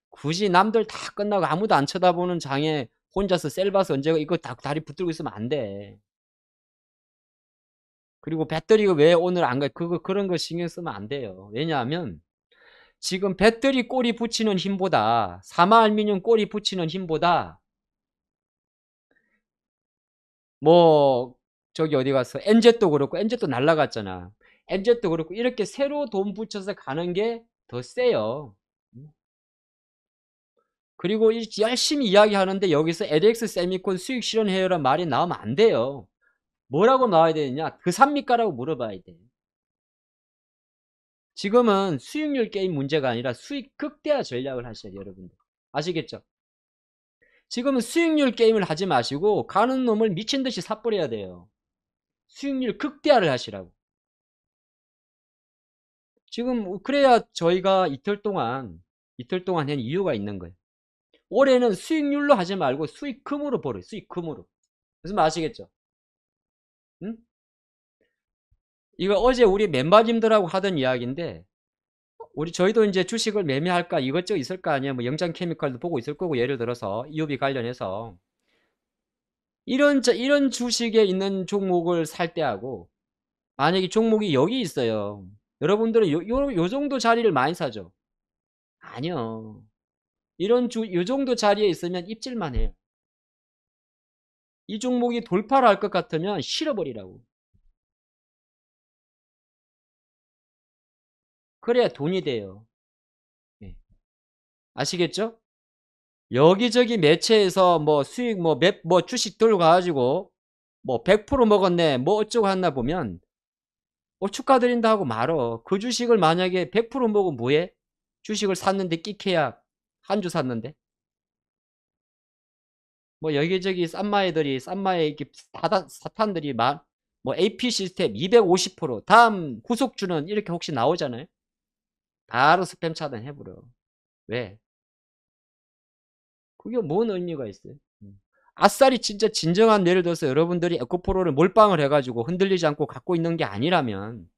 굳이 남들 다 끝나고 아무도 안 쳐다보는 장에 혼자서 셀바스 언제가 이거 다리 붙들고 있으면 안 돼. 그리고 배터리가 왜 오늘 안 가? 그런 거 신경 쓰면 안 돼요. 왜냐하면 지금 배터리 꼬리 붙이는 힘보다 사마알미늄 꼬리 붙이는 힘보다 뭐 저기 어디 갔어? 엔젯도 그렇고 엔젯도 날라갔잖아. 엔젯도 그렇고 이렇게 새로 돈 붙여서 가는 게 더 세요. 그리고 열심히 이야기하는데 여기서 LX 세미콘 수익 실현해요란 말이 나오면 안 돼요. 뭐라고 나와야 되느냐? 그 삽니까라고 물어봐야 돼. 지금은 수익률 게임 문제가 아니라 수익 극대화 전략을 하셔야 돼요, 여러분들. 아시겠죠? 지금은 수익률 게임을 하지 마시고 가는 놈을 미친 듯이 삽버려야 돼요. 수익률 극대화를 하시라고. 지금 그래야 저희가 이틀 동안 한 이유가 있는 거예요. 올해는 수익률로 하지 말고 수익금으로 벌어요. 수익금으로. 무슨 말 아시겠죠? 응? 이거 어제 우리 멤버님들하고 하던 이야기인데 저희도 이제 주식을 매매할까 이것저것 있을 거 아니에요. 뭐 영장 케미칼도 보고 있을 거고 예를 들어서 EUV 관련해서 이런 주식에 있는 종목을 살 때하고 만약에 종목이 여기 있어요. 여러분들은 요 정도 자리를 많이 사죠. 아니요. 요 정도 자리에 있으면 입질만 해요. 이 종목이 돌파를 할 것 같으면 실어버리라고. 그래야 돈이 돼요. 네. 아시겠죠? 여기저기 매체에서 뭐 수익 뭐 주식 들고 가가지고 뭐 100% 먹었네 뭐 어쩌고 했나 보면 축하드린다 하고 말어. 그 주식을 만약에 100% 먹으면 뭐해? 주식을 샀는데 끼케야 한 주 샀는데 뭐 여기저기 싼마에 이렇게 사탄들이 뭐 AP 시스템 250% 다음 후속주는 이렇게 혹시 나오잖아요. 바로 스팸 차단해버려. 왜? 그게 뭔 의미가 있어요? 아싸리 진짜 진정한 예를 들어서 여러분들이 에코프로를 몰빵을 해가지고 흔들리지 않고 갖고 있는 게 아니라면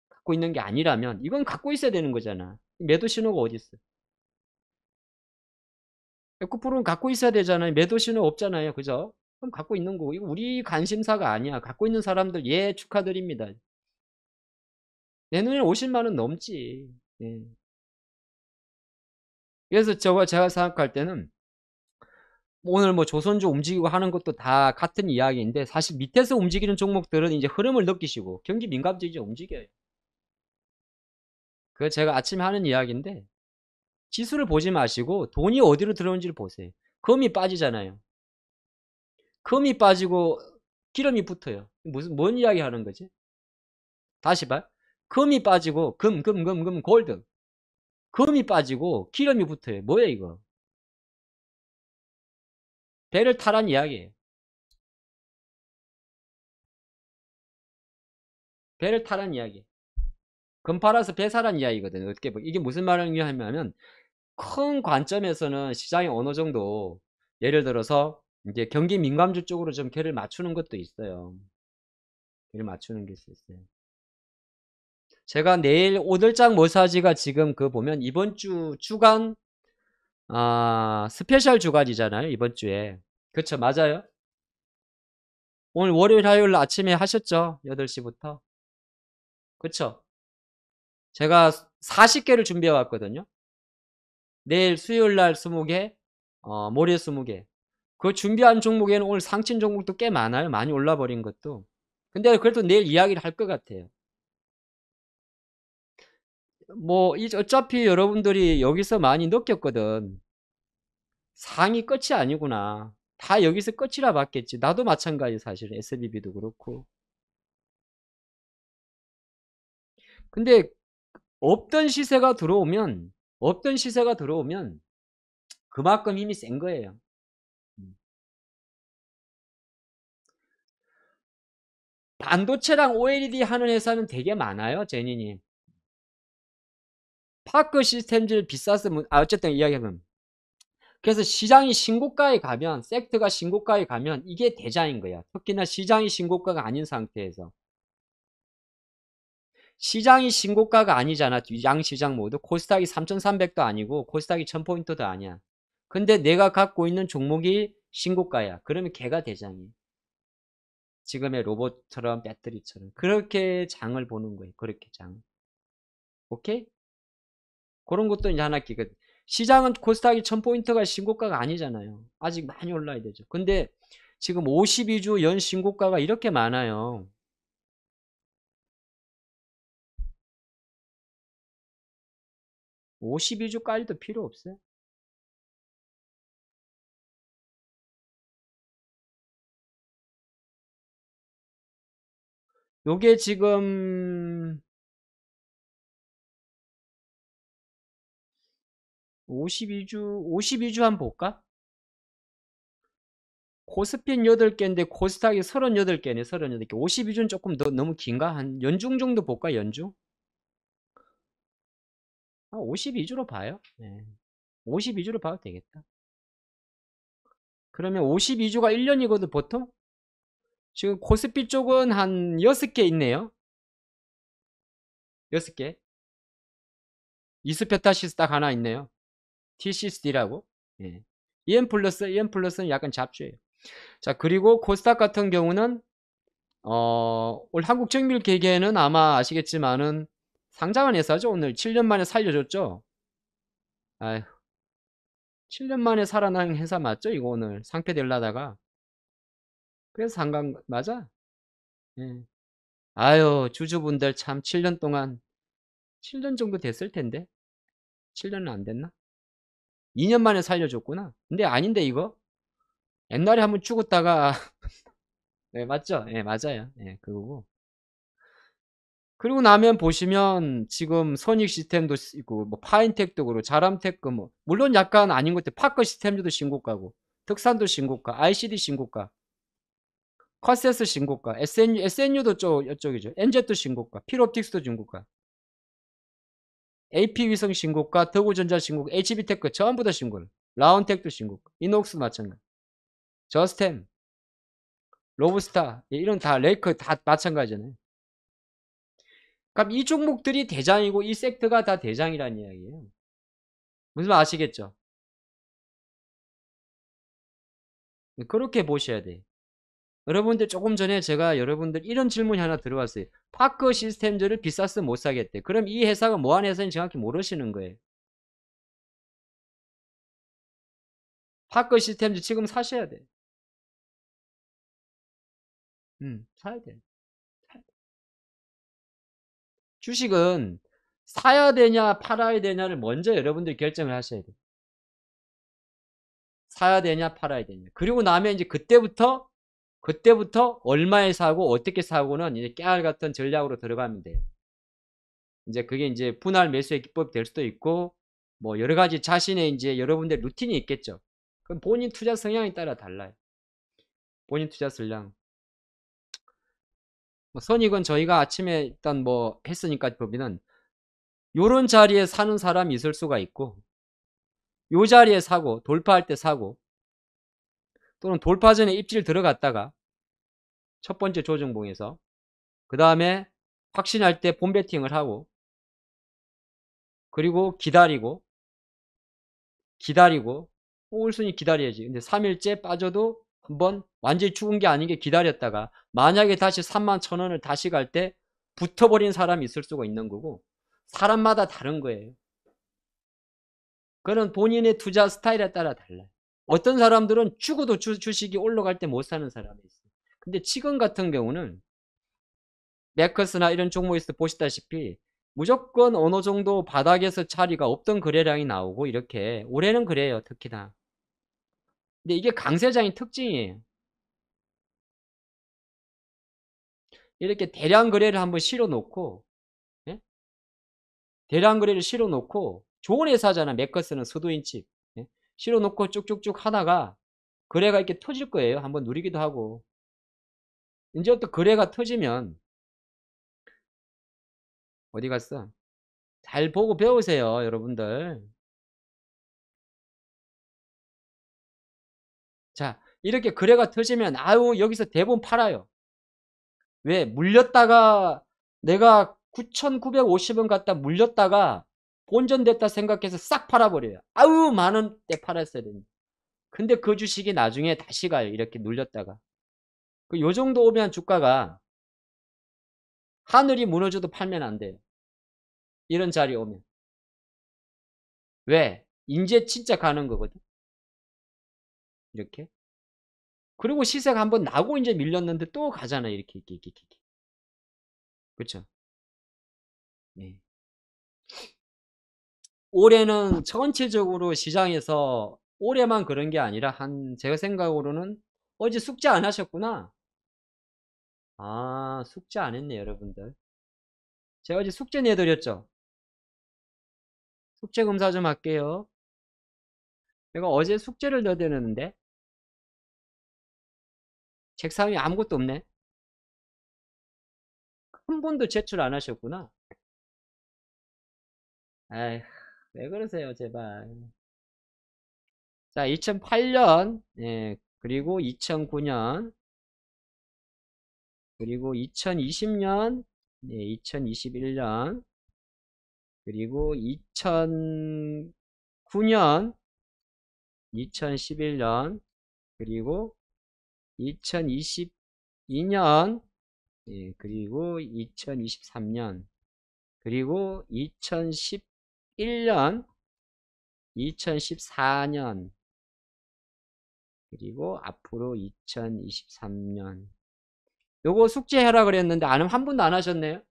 갖고 있는 게 아니라면 이건 갖고 있어야 되는 거잖아. 매도 신호가 어디 있어? 에코프로는 갖고 있어야 되잖아요. 매도 신호 없잖아요. 그죠? 그럼 갖고 있는 거고. 이거 우리 관심사가 아니야. 갖고 있는 사람들 예 축하드립니다. 내 눈에 50만 원 넘지. 예. 그래서 제가 생각할 때는 오늘 뭐 조선주 움직이고 하는 것도 다 같은 이야기인데 사실 밑에서 움직이는 종목들은 이제 흐름을 느끼시고 경기 민감주의 이제 움직여요. 그거 제가 아침에 하는 이야기인데 지수를 보지 마시고 돈이 어디로 들어오는지를 보세요. 금이 빠지잖아요. 금이 빠지고 기름이 붙어요. 뭔 이야기 하는 거지? 다시 봐. 금이 빠지고 골드. 금이 빠지고 기름이 붙어요. 뭐야 이거? 배를 타란 이야기예요. 배를 타란 이야기. 금 팔아서 배 사란 이야기거든요. 어떻게 보 이게 무슨 말을 하냐면 큰 관점에서는 시장이 어느 정도 예를 들어서 이제 경기 민감주 쪽으로 좀 걔를 맞추는 것도 있어요. 걔를 맞추는 게 있어요. 제가 내일 오늘장 뭐 사지가 지금 그 보면 이번 주 주간 스페셜 주간이잖아요. 이번 주에. 그쵸, 맞아요. 오늘 월요일 화요일 아침에 하셨죠? 8시부터. 그쵸? 제가 40개를 준비해 왔거든요. 내일 수요일 날 20개, 모레 20개. 그 준비한 종목에는 오늘 상친 종목도 꽤 많아요. 많이 올라버린 것도. 근데 그래도 내일 이야기를 할 것 같아요. 뭐, 어차피 여러분들이 여기서 많이 느꼈거든. 상이 끝이 아니구나. 다 여기서 끝이라 봤겠지. 나도 마찬가지 사실. SBB도 그렇고. 근데 없던 시세가 들어오면 그만큼 힘이 센 거예요. 반도체랑 OLED 하는 회사는 되게 많아요, 제니님. 파크 시스템즈 비싸서, 어쨌든 이야기하면. 그래서 시장이 신고가에 가면, 섹트가 신고가에 가면 이게 대장인 거야. 특히나 시장이 신고가가 아닌 상태에서. 시장이 신고가가 아니잖아. 양시장 모두. 코스닥이 3,300도 아니고, 코스닥이 1000포인트도 아니야. 근데 내가 갖고 있는 종목이 신고가야. 그러면 걔가 대장이야. 지금의 로봇처럼 배터리처럼. 그렇게 장을 보는 거예요. 그렇게 장. 오케이? 그런 것도 이제 하나 끼거든. 시장은 코스닥이 1000포인트가 신고가가 아니잖아요. 아직 많이 올라야 되죠. 근데 지금 52주 연 신고가가 이렇게 많아요. 52주 깔도 필요 없어요. 요게 지금 52주 한번 볼까? 코스피는 8개인데 코스닥이 38개네. 38개. 52주는 조금 너무 긴가? 한 연중 정도 볼까? 연중? 52주로 봐요. 네. 52주로 봐도 되겠다. 그러면 52주가 1년이거든 보통? 지금 코스피 쪽은 한 6개 있네요. 6개. 이스페타시스 딱 하나 있네요. TCSD라고. 예. EM 플러스는 약간 잡주예요. 자, 그리고 코스닥 같은 경우는 올 한국정밀 개개는 아마 아시겠지만은 상장한 회사죠. 오늘 7년 만에 살려줬죠. 아휴, 7년 만에 살아난 회사 맞죠? 이거 오늘 상패 될라다가. 그래서 상장 맞아? 예. 아유, 주주분들 참 7년 동안 7년 정도 됐을 텐데. 7년은 안 됐나? 2년 만에 살려줬구나. 근데 아닌데 이거? 옛날에 한번 죽었다가 네, 맞죠? 예, 맞아요. 예, 그거고. 그리고 나면 보시면 지금 선익 시스템도 있고 뭐 파인텍도 그렇고 자람테크 뭐 물론 약간 아닌 것들 파커 시스템도 신고가고 특산도 신고가 ICD 신고가 쿼세스 신고가 SNU도 이쪽이죠. NZ도 신고가 필옵틱스도 신고가 AP위성 신고가 더구전자 신고가 HB테크 전부 다 신고를 라운텍도 신고가 이녹스 마찬가지 저스템 로브스타 이런 다 레이크 다 마찬가지잖아요. 그럼 이 종목들이 대장이고 이 섹터가 다 대장이라는 이야기예요. 무슨 말 아시겠죠? 그렇게 보셔야 돼. 여러분들 조금 전에 제가 여러분들 이런 질문이 하나 들어왔어요. 파크 시스템즈를 비싸서 못 사겠대. 그럼 이 회사가 뭐하는 회사인지 정확히 모르시는 거예요. 파크 시스템즈 지금 사셔야 돼. 사야 돼. 주식은 사야 되냐 팔아야 되냐를 먼저 여러분들이 결정을 하셔야 돼. 사야 되냐 팔아야 되냐. 그리고 나면 이제 그때부터 얼마에 사고 어떻게 사고는 이제 깨알 같은 전략으로 들어가면 돼요. 이제 그게 이제 분할 매수의 기법이 될 수도 있고 뭐 여러 가지 자신의 이제 여러분들 루틴이 있겠죠. 그럼 본인 투자 성향에 따라 달라요. 본인 투자 성향. 뭐 선익은 저희가 아침에 일단 뭐 했으니까 보면은 요런 자리에 사는 사람이 있을 수가 있고 요 자리에 사고 돌파할 때 사고 또는 돌파 전에 입질 들어갔다가 첫 번째 조정봉에서 그 다음에 확신할 때 본 베팅을 하고 그리고 기다리고 올순이 기다려야지. 근데 3일째 빠져도 한번 완전히 죽은 게 아닌 게 기다렸다가 만약에 다시 31,000원을 다시 갈 때 붙어버린 사람이 있을 수가 있는 거고 사람마다 다른 거예요. 그런 본인의 투자 스타일에 따라 달라요. 어떤 사람들은 죽어도 주식이 올라갈 때 못 사는 사람이 있어요. 근데 지금 같은 경우는 매커스나 이런 종목에서 보시다시피 무조건 어느 정도 바닥에서 자리가 없던 거래량이 나오고 이렇게 올해는 그래요. 특히나. 근데 이게 강세장의 특징이에요. 이렇게 대량 거래를 한번 실어 놓고 예? 대량 거래를 실어 놓고 좋은 회사잖아. 매커스는 수도인칩 예? 실어 놓고 쭉쭉쭉 하다가 거래가 이렇게 터질 거예요. 한번 누리기도 하고 이제 또 거래가 터지면 어디 갔어? 잘 보고 배우세요. 여러분들. 자 이렇게 거래가 터지면 아유 여기서 대부분 팔아요. 왜? 물렸다가 내가 9,950원 갖다 물렸다가 본전됐다 생각해서 싹 팔아버려요. 아우 만원 대 팔았어야 됩니다. 근데 그 주식이 나중에 다시 가요. 이렇게 눌렸다가. 요 정도 오면 주가가 하늘이 무너져도 팔면 안 돼요. 이런 자리 오면. 왜? 이제 진짜 가는 거거든. 이렇게. 그리고 시세가 한번 나고 이제 밀렸는데 또 가잖아. 이렇게. 그렇죠? 네. 올해는 전체적으로 시장에서 올해만 그런 게 아니라 제가 생각으로는 어제 숙제 안 하셨구나. 아, 숙제 안 했네, 여러분들. 제가 어제 숙제 내드렸죠? 숙제 검사 좀 할게요. 내가 어제 숙제를 내드렸는데 책상 위에 아무것도 없네. 한 번도 제출 안 하셨구나. 에이, 왜 그러세요, 제발. 자, 2008년, 예, 그리고 2009년, 그리고 2020년, 네, 2021년, 그리고 2009년, 2011년, 그리고 2022년, 예, 그리고 2023년, 그리고 2011년, 2014년, 그리고 앞으로 2023년. 요거 숙제해라 그랬는데 안 하면 한 번도 안 하셨네요?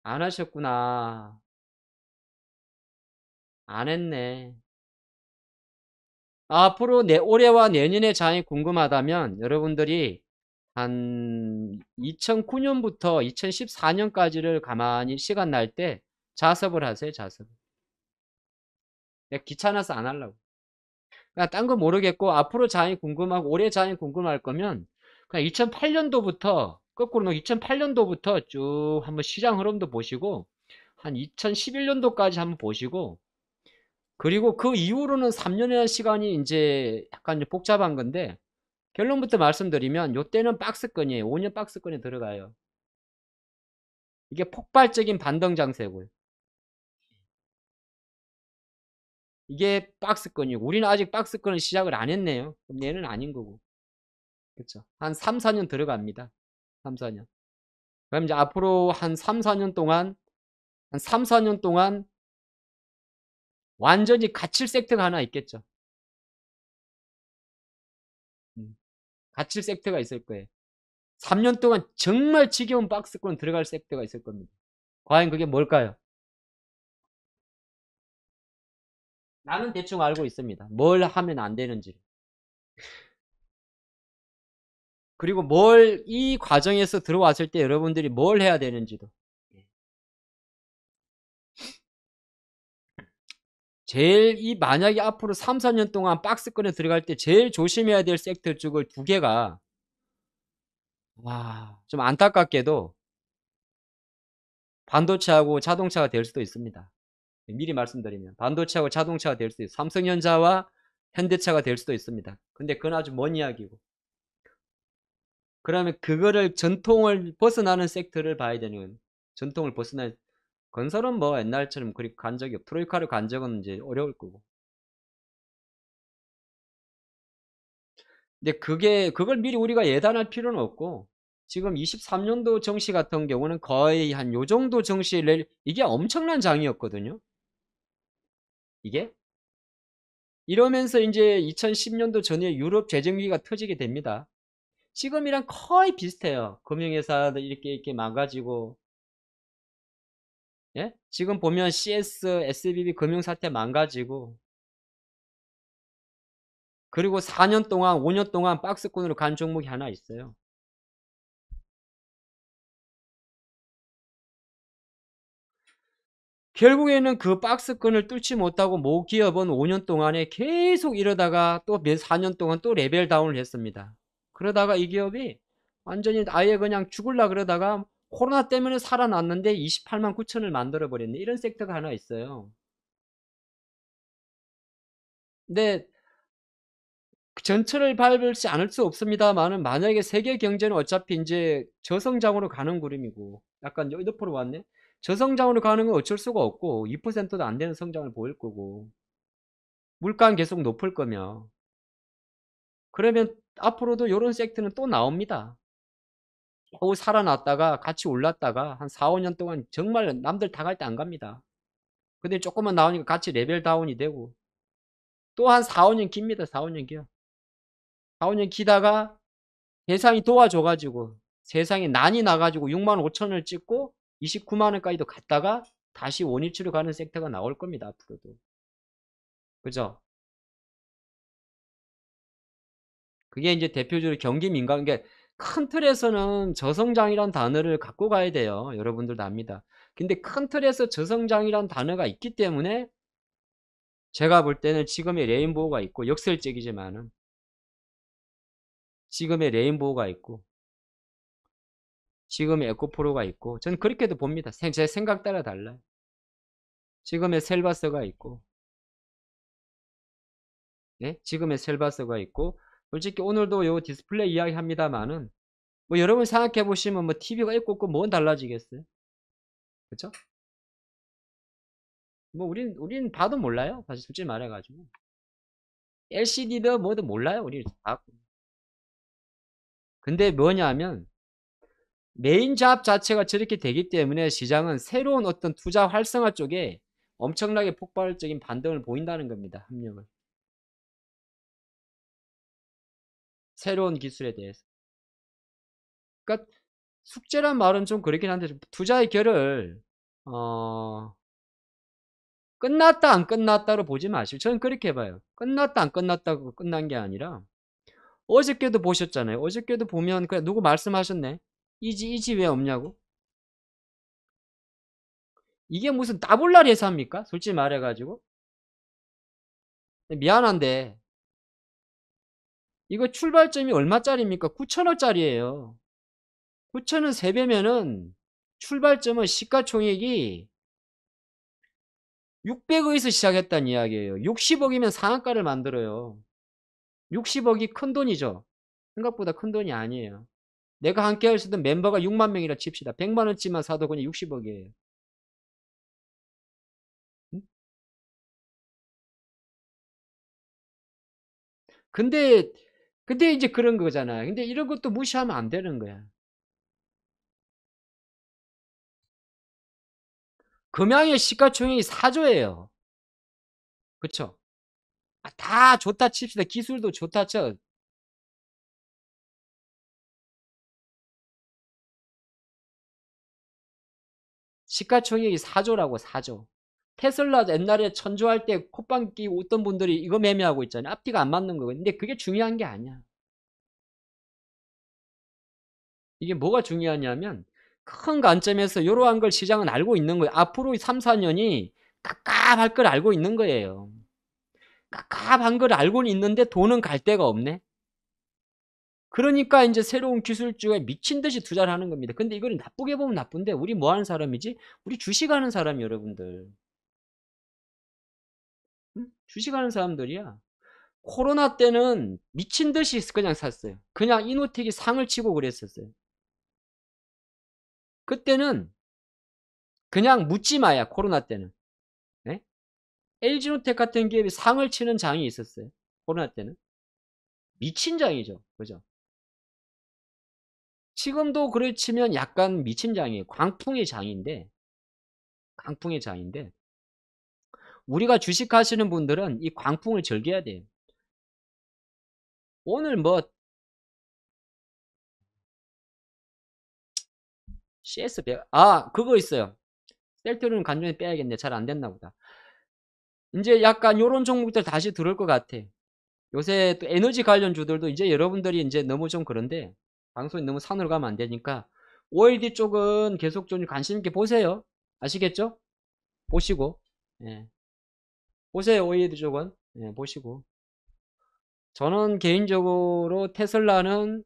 안 하셨구나. 안 했네. 앞으로 올해와 내년의 장이 궁금하다면 여러분들이 한 2009년부터 2014년까지를 가만히 시간 날 때 자습을 하세요. 자습. 내가 귀찮아서 안 하려고. 그냥 딴 거 모르겠고 앞으로 장이 궁금하고 올해 장이 궁금할 거면 그냥 2008년도부터 거꾸로 2008년도부터 쭉 한번 시장 흐름도 보시고 한 2011년도까지 한번 보시고 그리고 그 이후로는 3년이라는 시간이 이제 약간 복잡한 건데 결론부터 말씀드리면 요때는 박스권이에요. 5년 박스권에 들어가요. 이게 폭발적인 반등 장세고요. 이게 박스권이고 우리는 아직 박스권을 시작을 안 했네요. 그럼 얘는 아닌 거고. 그렇죠. 한 3, 4년 들어갑니다. 3, 4년. 그럼 이제 앞으로 한 3, 4년 동안 한 3, 4년 동안 완전히 갇힐 섹터가 하나 있겠죠. 갇힐 섹터가 있을 거예요. 3년 동안 정말 지겨운 박스권 들어갈 섹터가 있을 겁니다. 과연 그게 뭘까요? 나는 대충 알고 있습니다. 뭘 하면 안 되는지. 그리고 이 과정에서 들어왔을 때 여러분들이 뭘 해야 되는지도. 만약에 앞으로 3, 4년 동안 박스권에 들어갈 때 제일 조심해야 될 섹터 쪽을 두 개가, 좀 안타깝게도 반도체하고 자동차가 될 수도 있습니다. 미리 말씀드리면. 반도체하고 자동차가 될 수도 있어요. 삼성전자와 현대차가 될 수도 있습니다. 근데 그건 아주 먼 이야기고. 그러면 그거를 전통을 벗어나는 섹터를 봐야 되는 거예요. 전통을 벗어나는, 건설은 뭐 옛날처럼 그렇게 간 적이 없고, 트로이카를 간 적은 이제 어려울 거고. 근데 그걸 미리 우리가 예단할 필요는 없고, 지금 23년도 정시 같은 경우는 거의 한 요 정도 정시를, 이게 엄청난 장이었거든요. 이게. 이러면서 이제 2010년도 전에 유럽 재정위기가 터지게 됩니다. 지금이랑 거의 비슷해요. 금융회사들 이렇게 망가지고, 예? 지금 보면 CS, SBB 금융사태 망가지고, 그리고 4년 동안, 5년 동안 박스권으로 간 종목이 하나 있어요. 결국에는 그 박스권을 뚫지 못하고 모 기업은 5년 동안에 계속 이러다가 또 4년 동안 또 레벨 다운을 했습니다. 그러다가 이 기업이 완전히 아예 그냥 죽을라 그러다가 코로나 때문에 살아났는데 28만 9천을 만들어 버렸네. 이런 섹터가 하나 있어요. 근데 전철을 밟지 않을 수 없습니다만은 만약에 세계 경제는 어차피 이제 저성장으로 가는 그림이고 약간 옆으로 왔네. 저성장으로 가는 건 어쩔 수가 없고 2%도 안 되는 성장을 보일 거고 물가는 계속 높을 거며 그러면 앞으로도 이런 섹터는 또 나옵니다. 또 살아났다가 같이 올랐다가 한 4, 5년 동안 정말 남들 다 갈 때 안 갑니다. 근데 조금만 나오니까 같이 레벨 다운이 되고 또 한 4, 5년 깁니다. 4, 5년 기요. 4, 5년 기다가 세상이 도와줘가지고 세상에 난이 나가지고 6만 5천을 찍고 29만 원까지도 갔다가 다시 원위치로 가는 섹터가 나올 겁니다. 앞으로도. 그죠? 그게 이제 대표적으로 경기 민감, 게 큰 틀에서는 저성장이란 단어를 갖고 가야 돼요. 여러분들도 압니다. 근데 큰 틀에서 저성장이란 단어가 있기 때문에 제가 볼 때는 지금의 레인보우가 있고 역설적이지만은 지금의 레인보우가 있고 지금의 에코프로가 있고 저는 그렇게도 봅니다. 제 생각 따라 달라요. 지금의 셀바서가 있고 예? 지금의 셀바서가 있고 솔직히 오늘도 요 디스플레이 이야기 합니다만은 뭐 여러분 생각해 보시면 뭐 TV가 있고 없고 뭔 달라지겠어요? 그쵸? 뭐 우린 봐도 몰라요. 사실 솔직히 말해가지고 LCD도 뭐도 몰라요. 우리 다. 근데 뭐냐면 메인 잡 자체가 저렇게 되기 때문에 시장은 새로운 어떤 투자 활성화 쪽에 엄청나게 폭발적인 반등을 보인다는 겁니다. 합력을. 새로운 기술에 대해서. 그러니까 숙제란 말은 좀 그렇긴 한데 투자의 결을 끝났다 안 끝났다로 보지 마시고 저는 그렇게 봐요. 끝났다 안 끝났다고 끝난 게 아니라 어저께도 보셨잖아요. 어저께도 보면 그냥 누구 말씀하셨네. 이지 왜 없냐고. 이게 무슨 따블라 회사입니까? 솔직히 말해가지고 미안한데 이거 출발점이 얼마짜리입니까? 9천원짜리예요. 9천원 3배면은 출발점은 시가총액이 600억에서 시작했다는 이야기예요. 60억이면 상한가를 만들어요. 60억이 큰 돈이죠. 생각보다 큰 돈이 아니에요. 내가 함께 할 수 있는 멤버가 6만 명이라 칩시다. 100만 원치만 사도 그냥 60억이에요. 근데 이제 그런 거잖아요. 근데 이런 것도 무시하면 안 되는 거야. 금양의 시가총액이 4조예요. 그쵸? 다 좋다 칩시다. 기술도 좋다 쳐. 시가총액이 4조라고 4조. 테슬라 옛날에 천조할 때 콧방 끼고 웃던 분들이 이거 매매하고 있잖아요. 앞뒤가 안 맞는 거거든요. 근데 그게 중요한 게 아니야. 이게 뭐가 중요하냐면 큰 관점에서 이러한 걸 시장은 알고 있는 거예요. 앞으로 3, 4년이 깝깝할 걸 알고 있는 거예요. 깝깝한 걸 알고는 있는데 돈은 갈 데가 없네. 그러니까 이제 새로운 기술주에 미친 듯이 투자를 하는 겁니다. 근데 이걸 나쁘게 보면 나쁜데 우리 뭐 하는 사람이지? 우리 주식하는 사람이 여러분들. 응? 주식하는 사람들이야. 코로나 때는 미친 듯이 그냥 샀어요. 그냥 이노텍이 상을 치고 그랬었어요. 그때는 그냥 묻지 마야 코로나 때는. 네? LG노텍 같은 기업이 상을 치는 장이 있었어요. 코로나 때는. 미친 장이죠. 그죠? 지금도 그걸 치면 약간 미친 장이에요. 광풍의 장인데 우리가 주식하시는 분들은 이 광풍을 즐겨야 돼요. 오늘 뭐 CS 그거 있어요. 셀트리온 간종에 빼야겠네. 잘 안 됐나 보다. 이제 약간 요런 종목들 다시 들어올 것 같아. 요새 또 에너지 관련 주들도 이제 여러분들이 이제 너무 좀 그런데 방송이 너무 산으로 가면 안 되니까 OLED 쪽은 계속 좀 관심 있게 보세요. 아시겠죠? 보시고 예. 보세요. OLED 쪽은 예, 보시고 저는 개인적으로 테슬라는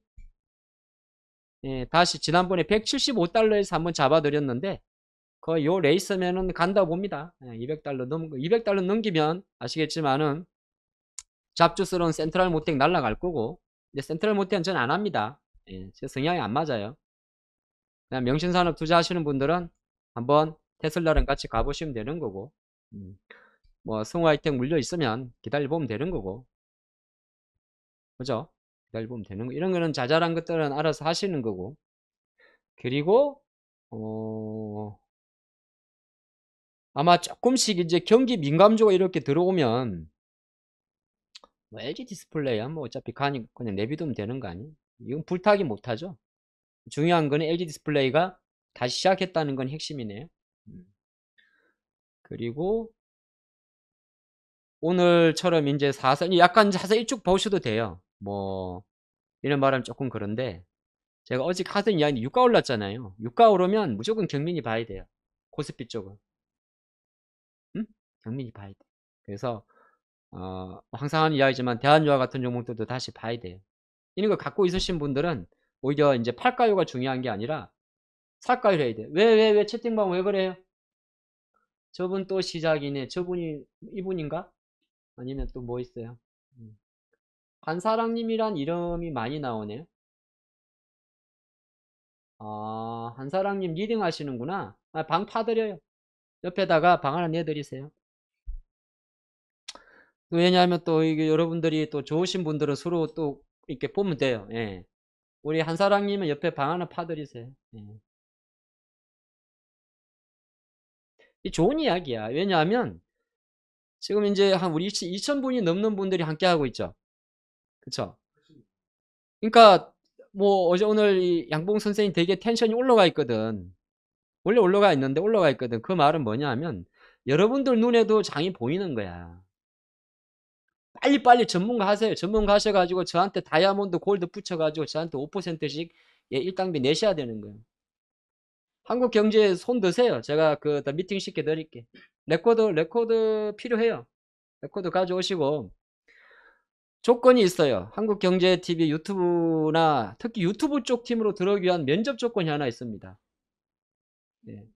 예, 다시 지난번에 175달러에서 한번 잡아드렸는데 거의 요 레이스면은 간다 봅니다. 예, 200달러 넘기면 아시겠지만은 잡주스러운 센트럴 모텍 날라갈 거고 근데 센트럴 모텍은 전 안 합니다. 예, 제 성향이 안 맞아요. 그냥 명신산업 투자하시는 분들은 한번 테슬라랑 같이 가보시면 되는 거고 뭐 성우 하이텍 물려 있으면 기다려보면 되는 거고 그죠? 기다려보면 되는 거 이런 거는 자잘한 것들은 알아서 하시는 거고 그리고 아마 조금씩 이제 경기 민감주가 이렇게 들어오면 뭐 LG 디스플레이야 뭐 어차피 그냥 내비두면 되는 거 아니에요? 이건 불타기 못하죠. 중요한 거는 LG 디스플레이가 다시 시작했다는 건 핵심이네요. 그리고 오늘처럼 이제 약간 자세히 쭉 보셔도 돼요. 뭐 이런 말하면 조금 그런데 제가 어제 하던 이야기 유가 올랐잖아요. 유가 오르면 무조건 경민이 봐야 돼요. 코스피 쪽은. 응? 경민이 봐야 돼. 그래서 항상 하는 이야기지만 대한유화 같은 종목들도 다시 봐야 돼요. 이런 거 갖고 있으신 분들은 오히려 이제 팔까요가 중요한 게 아니라 살까요 해야 돼. 왜 채팅방 왜 그래요? 저분 또 시작이네. 이분인가? 아니면 또 뭐 있어요? 한사랑님이란 이름이 많이 나오네요. 한사랑님 리딩 하시는구나. 방 파드려요. 옆에다가 방 하나 내드리세요. 왜냐하면 또 이게 여러분들이 또 좋으신 분들은 서로 또 이렇게 보면 돼요. 예. 우리 한사랑님은 옆에 방 하나 파드리세요. 예. 이 좋은 이야기야. 왜냐하면 지금 이제 한 우리 2,000분이 넘는 분들이 함께 하고 있죠. 그쵸? 그러니까 뭐 어제 오늘 이 양봉 선생님 되게 텐션이 올라가 있거든. 원래 올라가 있거든. 그 말은 뭐냐 하면 여러분들 눈에도 장이 보이는 거야. 빨리빨리 전문가 하세요. 전문가 하셔가지고 저한테 다이아몬드 골드 붙여가지고 저한테 5%씩 예, 일당비 내셔야 되는 거예요. 한국 경제에 손 드세요. 제가 그 미팅 시켜 드릴게. 레코드 필요해요. 레코드 가져오시고 조건이 있어요. 한국경제TV 유튜브나 특히 유튜브 쪽 팀으로 들어오기 위한 면접 조건이 하나 있습니다. 예.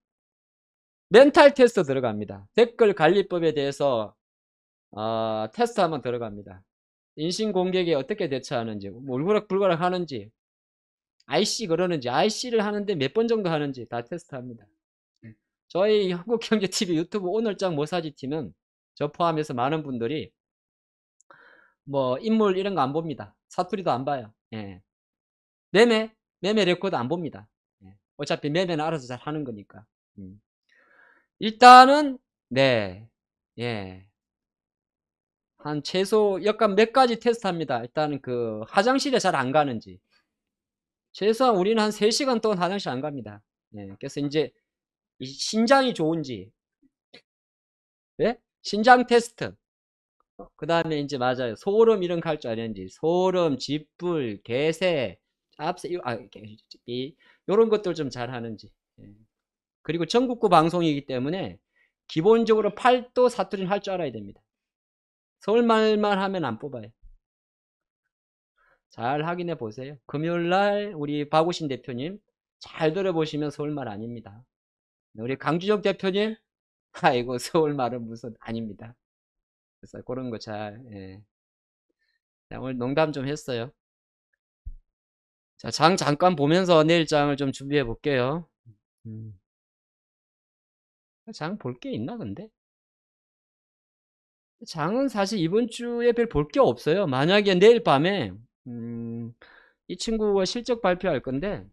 멘탈 테스트 들어갑니다. 댓글 관리법에 대해서 테스트 한번 들어갑니다. 인신공격에 어떻게 대처하는지, 뭐 울그락불그락 하는지, IC 그러는지, IC를 하는데 몇 번 정도 하는지 다 테스트합니다. 저희 한국경제TV 유튜브 오늘장 뭐사지 팀은 저 포함해서 많은 분들이 뭐 인물 이런 거 안 봅니다. 사투리도 안 봐요. 예. 매매 레코드 안 봅니다. 예. 어차피 매매는 알아서 잘 하는 거니까. 일단은 네, 예, 한 최소 약간 몇 가지 테스트합니다. 일단은 그 화장실에 잘 안 가는지 최소한 우리는 한 3시간 동안 화장실 안 갑니다. 예, 그래서 이제 이 신장이 좋은지, 예? 신장 테스트. 그 다음에 이제 맞아요. 소름 이런 거 할 줄 아는지, 소름, 집불, 개새, 짭새, 요런 것들 좀 잘 하는지. 예. 그리고 전국구 방송이기 때문에 기본적으로 팔도 사투리는 할 줄 알아야 됩니다. 서울말만 하면 안 뽑아요. 잘 확인해 보세요. 금요일날 우리 박우신 대표님 잘 들어보시면 서울말 아닙니다. 우리 강주정 대표님, 아이고 서울말은 무슨 아닙니다. 그래서 그런 거 잘, 예. 자, 오늘 농담 좀 했어요. 자, 장 잠깐 보면서 내일 장을 좀 준비해 볼게요. 장 볼 게 있나 근데? 장은 사실 이번 주에 별 볼 게 없어요. 만약에 내일 밤에 이 친구가 실적 발표할 건데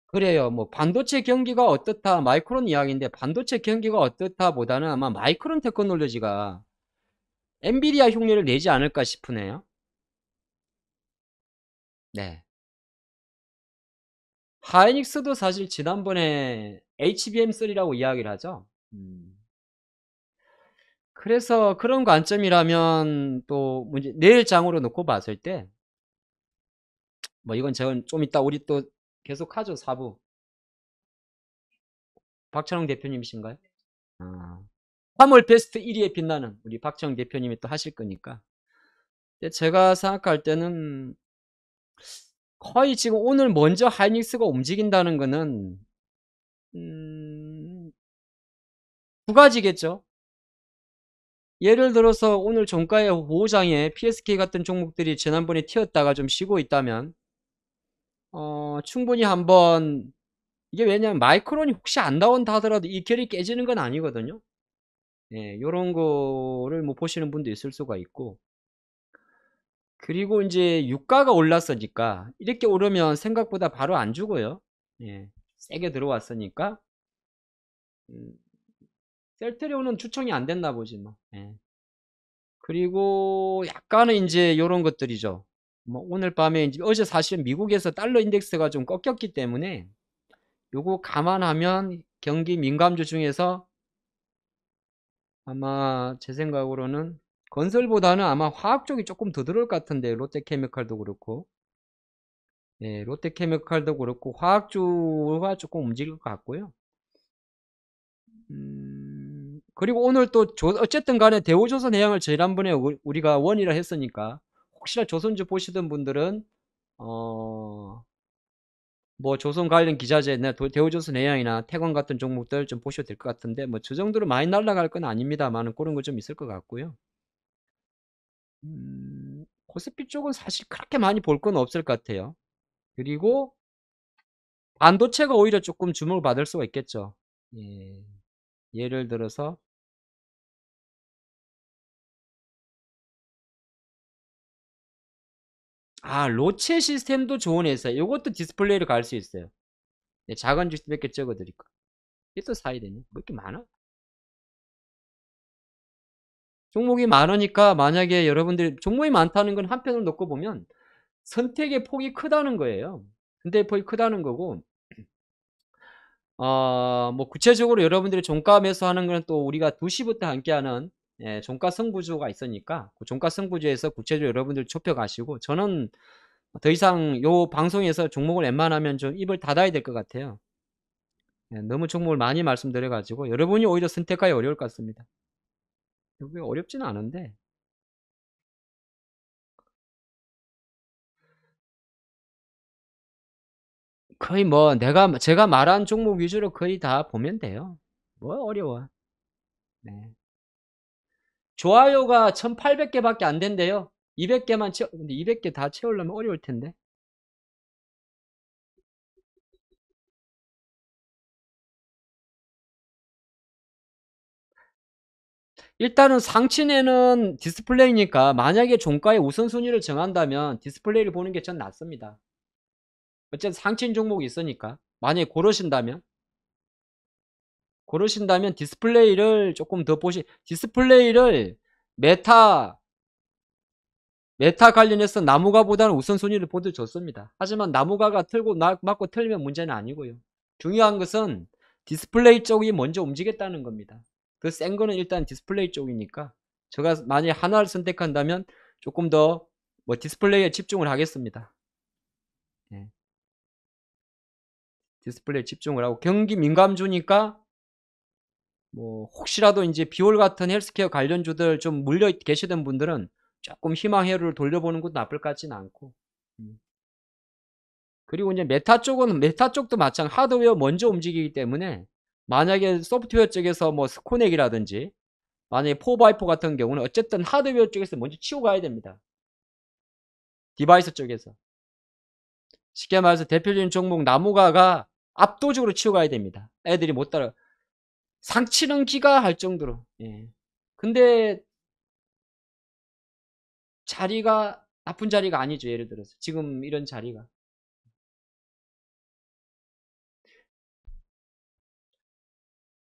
그래요. 뭐 반도체 경기가 어떻다 마이크론 이야기인데 반도체 경기가 어떻다 보다는 아마 마이크론 테크놀로지가 엔비디아 흉내를 내지 않을까 싶으네요. 네. 하이닉스도 사실 지난번에 HBM3라고 이야기를 하죠. 그래서 그런 관점이라면 또 문제 내일 장으로 놓고 봤을 때 뭐 이건 저는 좀 이따 우리 또 계속 하죠. 4부. 박찬홍 대표님이신가요? 아. 3월 베스트 1위에 빛나는 우리 박찬홍 대표님이 또 하실 거니까. 근데 제가 생각할 때는 거의 지금 오늘 먼저 하이닉스가 움직인다는 거는 두 가지겠죠. 예를 들어서 오늘 종가의 호장에 PSK 같은 종목들이 지난번에 튀었다가 좀 쉬고 있다면 충분히 한번 이게 왜냐면 마이크론이 혹시 안 나온다 하더라도 이 결이 깨지는 건 아니거든요. 예, 요런 거를 뭐 보시는 분도 있을 수가 있고 그리고 이제 유가가 올랐으니까 이렇게 오르면 생각보다 바로 안 죽어요. 예, 세게 들어왔으니까 음, 셀트리온은 추천이 안 됐나 보지 뭐. 예. 그리고 약간은 이제 요런 것들이죠. 뭐 오늘 밤에 이제 어제 사실은 미국에서 달러 인덱스가 좀 꺾였기 때문에 요거 감안하면 경기 민감주 중에서 아마 제 생각으로는 건설보다는 아마 화학 쪽이 조금 더 들어올 것 같은데 롯데케미칼도 그렇고 예, 롯데케미칼도 그렇고 화학주가 조금 움직일 것 같고요. 그리고 오늘 또 어쨌든 간에 대우조선해양을 지난번에 우리가 원이라 했으니까 혹시나 조선주 보시던 분들은 뭐 조선 관련 기자재나 대우조선해양이나 태광 같은 종목들 좀 보셔도 될 것 같은데 뭐 저 정도로 많이 날아갈 건 아닙니다만은 그런 거 좀 있을 것 같고요. 코스피 쪽은 사실 그렇게 많이 볼 건 없을 것 같아요. 그리고 반도체가 오히려 조금 주목을 받을 수가 있겠죠. 예, 예를 들어서 로체 시스템도 좋은 회사예요. 이것도 디스플레이로 갈 수 있어요. 네, 작은 주식 몇 개 적어 드릴까? 이것도 사야 되냐? 뭐 이렇게 많아? 종목이 많으니까 만약에 여러분들이 종목이 많다는 건 한편으로 놓고 보면 선택의 폭이 크다는 거예요. 선택의 폭이 크다는 거고 뭐 구체적으로 여러분들이 종가 매수하는 거는 또 우리가 2시부터 함께하는 종가 승부주가 있으니까 그 종가 승부주에서 구체적으로 여러분들 좁혀 가시고 저는 더 이상 요 방송에서 종목을 웬만하면 좀 입을 닫아야 될 것 같아요. 너무 종목을 많이 말씀드려 가지고 여러분이 오히려 선택하기 어려울 것 같습니다. 그게 어렵지는 않은데 거의 뭐 제가 말한 종목 위주로 거의 다 보면 돼요. 뭐 어려워. 네. 좋아요가 1800개밖에 안 된대요. 200개만 근데 200개 다 채우려면 어려울 텐데. 일단은 상친에는 디스플레이니까 만약에 종가의 우선순위를 정한다면 디스플레이를 보는 게 전 낫습니다. 어쨌든 상친 종목이 있으니까 만약에 고르신다면 디스플레이를 조금 더 디스플레이를 메타 관련해서 나무가보다는 우선순위를 보도 좋습니다. 하지만 나무가가 맞고 틀면 문제는 아니고요. 중요한 것은 디스플레이 쪽이 먼저 움직였다는 겁니다. 그 센 거는 일단 디스플레이 쪽이니까 제가 만약에 하나를 선택한다면 조금 더 뭐 디스플레이에 집중을 하겠습니다. 네. 디스플레이에 집중을 하고 경기 민감주니까 뭐 혹시라도 이제 비올 같은 헬스케어 관련주들 좀 물려 계시던 분들은 조금 희망회로를 돌려보는 것도 나쁠 것 같지는 않고. 그리고 이제 메타 쪽도 마찬가지 하드웨어 먼저 움직이기 때문에 만약에 소프트웨어 쪽에서 뭐 스코넥이라든지 만약에 4x4 같은 경우는 어쨌든 하드웨어 쪽에서 먼저 치고 가야 됩니다. 디바이스 쪽에서. 쉽게 말해서 대표적인 종목 나무가가 압도적으로 치고 가야 됩니다. 애들이 못 따라. 상치는 기가 할 정도로. 예. 근데 자리가 나쁜 자리가 아니죠. 예를 들어서 지금 이런 자리가.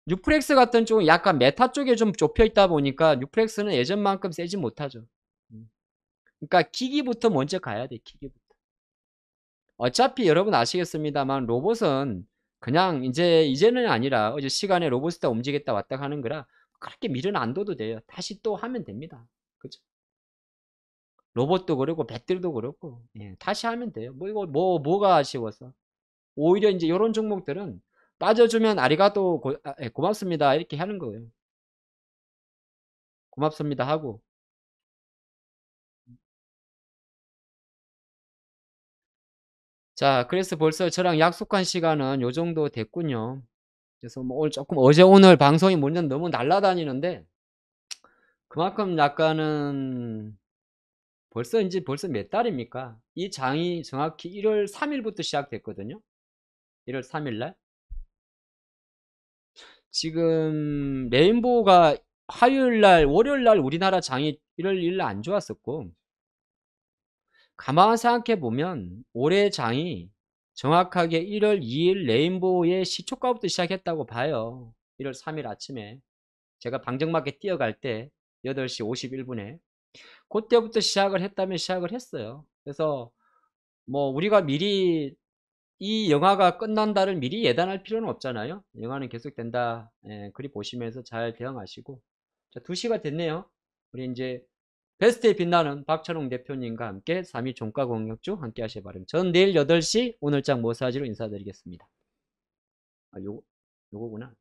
뉴프렉스 같은 쪽은 약간 메타 쪽에 좀 좁혀 있다 보니까 뉴프렉스는 예전만큼 세지 못하죠. 그러니까 기기부터 먼저 가야 돼. 기기부터. 어차피 여러분 아시겠습니다만 로봇은 그냥 이제는 아니라 어제 시간에 로봇이 다 움직였다 왔다 하는 거라 그렇게 밀은 안 둬도 돼요. 다시 또 하면 됩니다. 그죠? 로봇도 그렇고 배터리도 그렇고 예, 다시 하면 돼요. 뭐 이거 뭐가 아쉬워서 오히려 이제 이런 종목들은 빠져주면 아리가또 고맙습니다 이렇게 하는 거예요. 고맙습니다 하고 자 그래서 벌써 저랑 약속한 시간은 요 정도 됐군요. 그래서 뭐 오늘 조금 어제 오늘 방송이 먼저 너무 날라다니는데 그만큼 약간은 벌써 몇 달입니까? 이 장이 정확히 1월 3일부터 시작됐거든요. 1월 3일 날. 지금 레인보우가 화요일 날, 월요일 날 우리나라 장이 1월 1일 날 안 좋았었고 가만 생각해 보면 올해 장이 정확하게 1월 2일 레인보우의 시초가부터 시작했다고 봐요. 1월 3일 아침에 제가 방정맞게 뛰어갈 때 8시 51분에 그때부터 시작을 했다면 시작을 했어요. 그래서 뭐 우리가 미리 이 영화가 끝난다를 미리 예단할 필요는 없잖아요. 영화는 계속된다. 예, 그리 보시면서 잘 대응하시고. 자, 2시가 됐네요. 우리 이제 베스트에 빛나는 박찬웅 대표님과 함께 3위 종가 공격주 함께 하시기 바랍니다. 전 내일 8시 오늘장 모사지로 인사드리겠습니다. 아, 요거구나.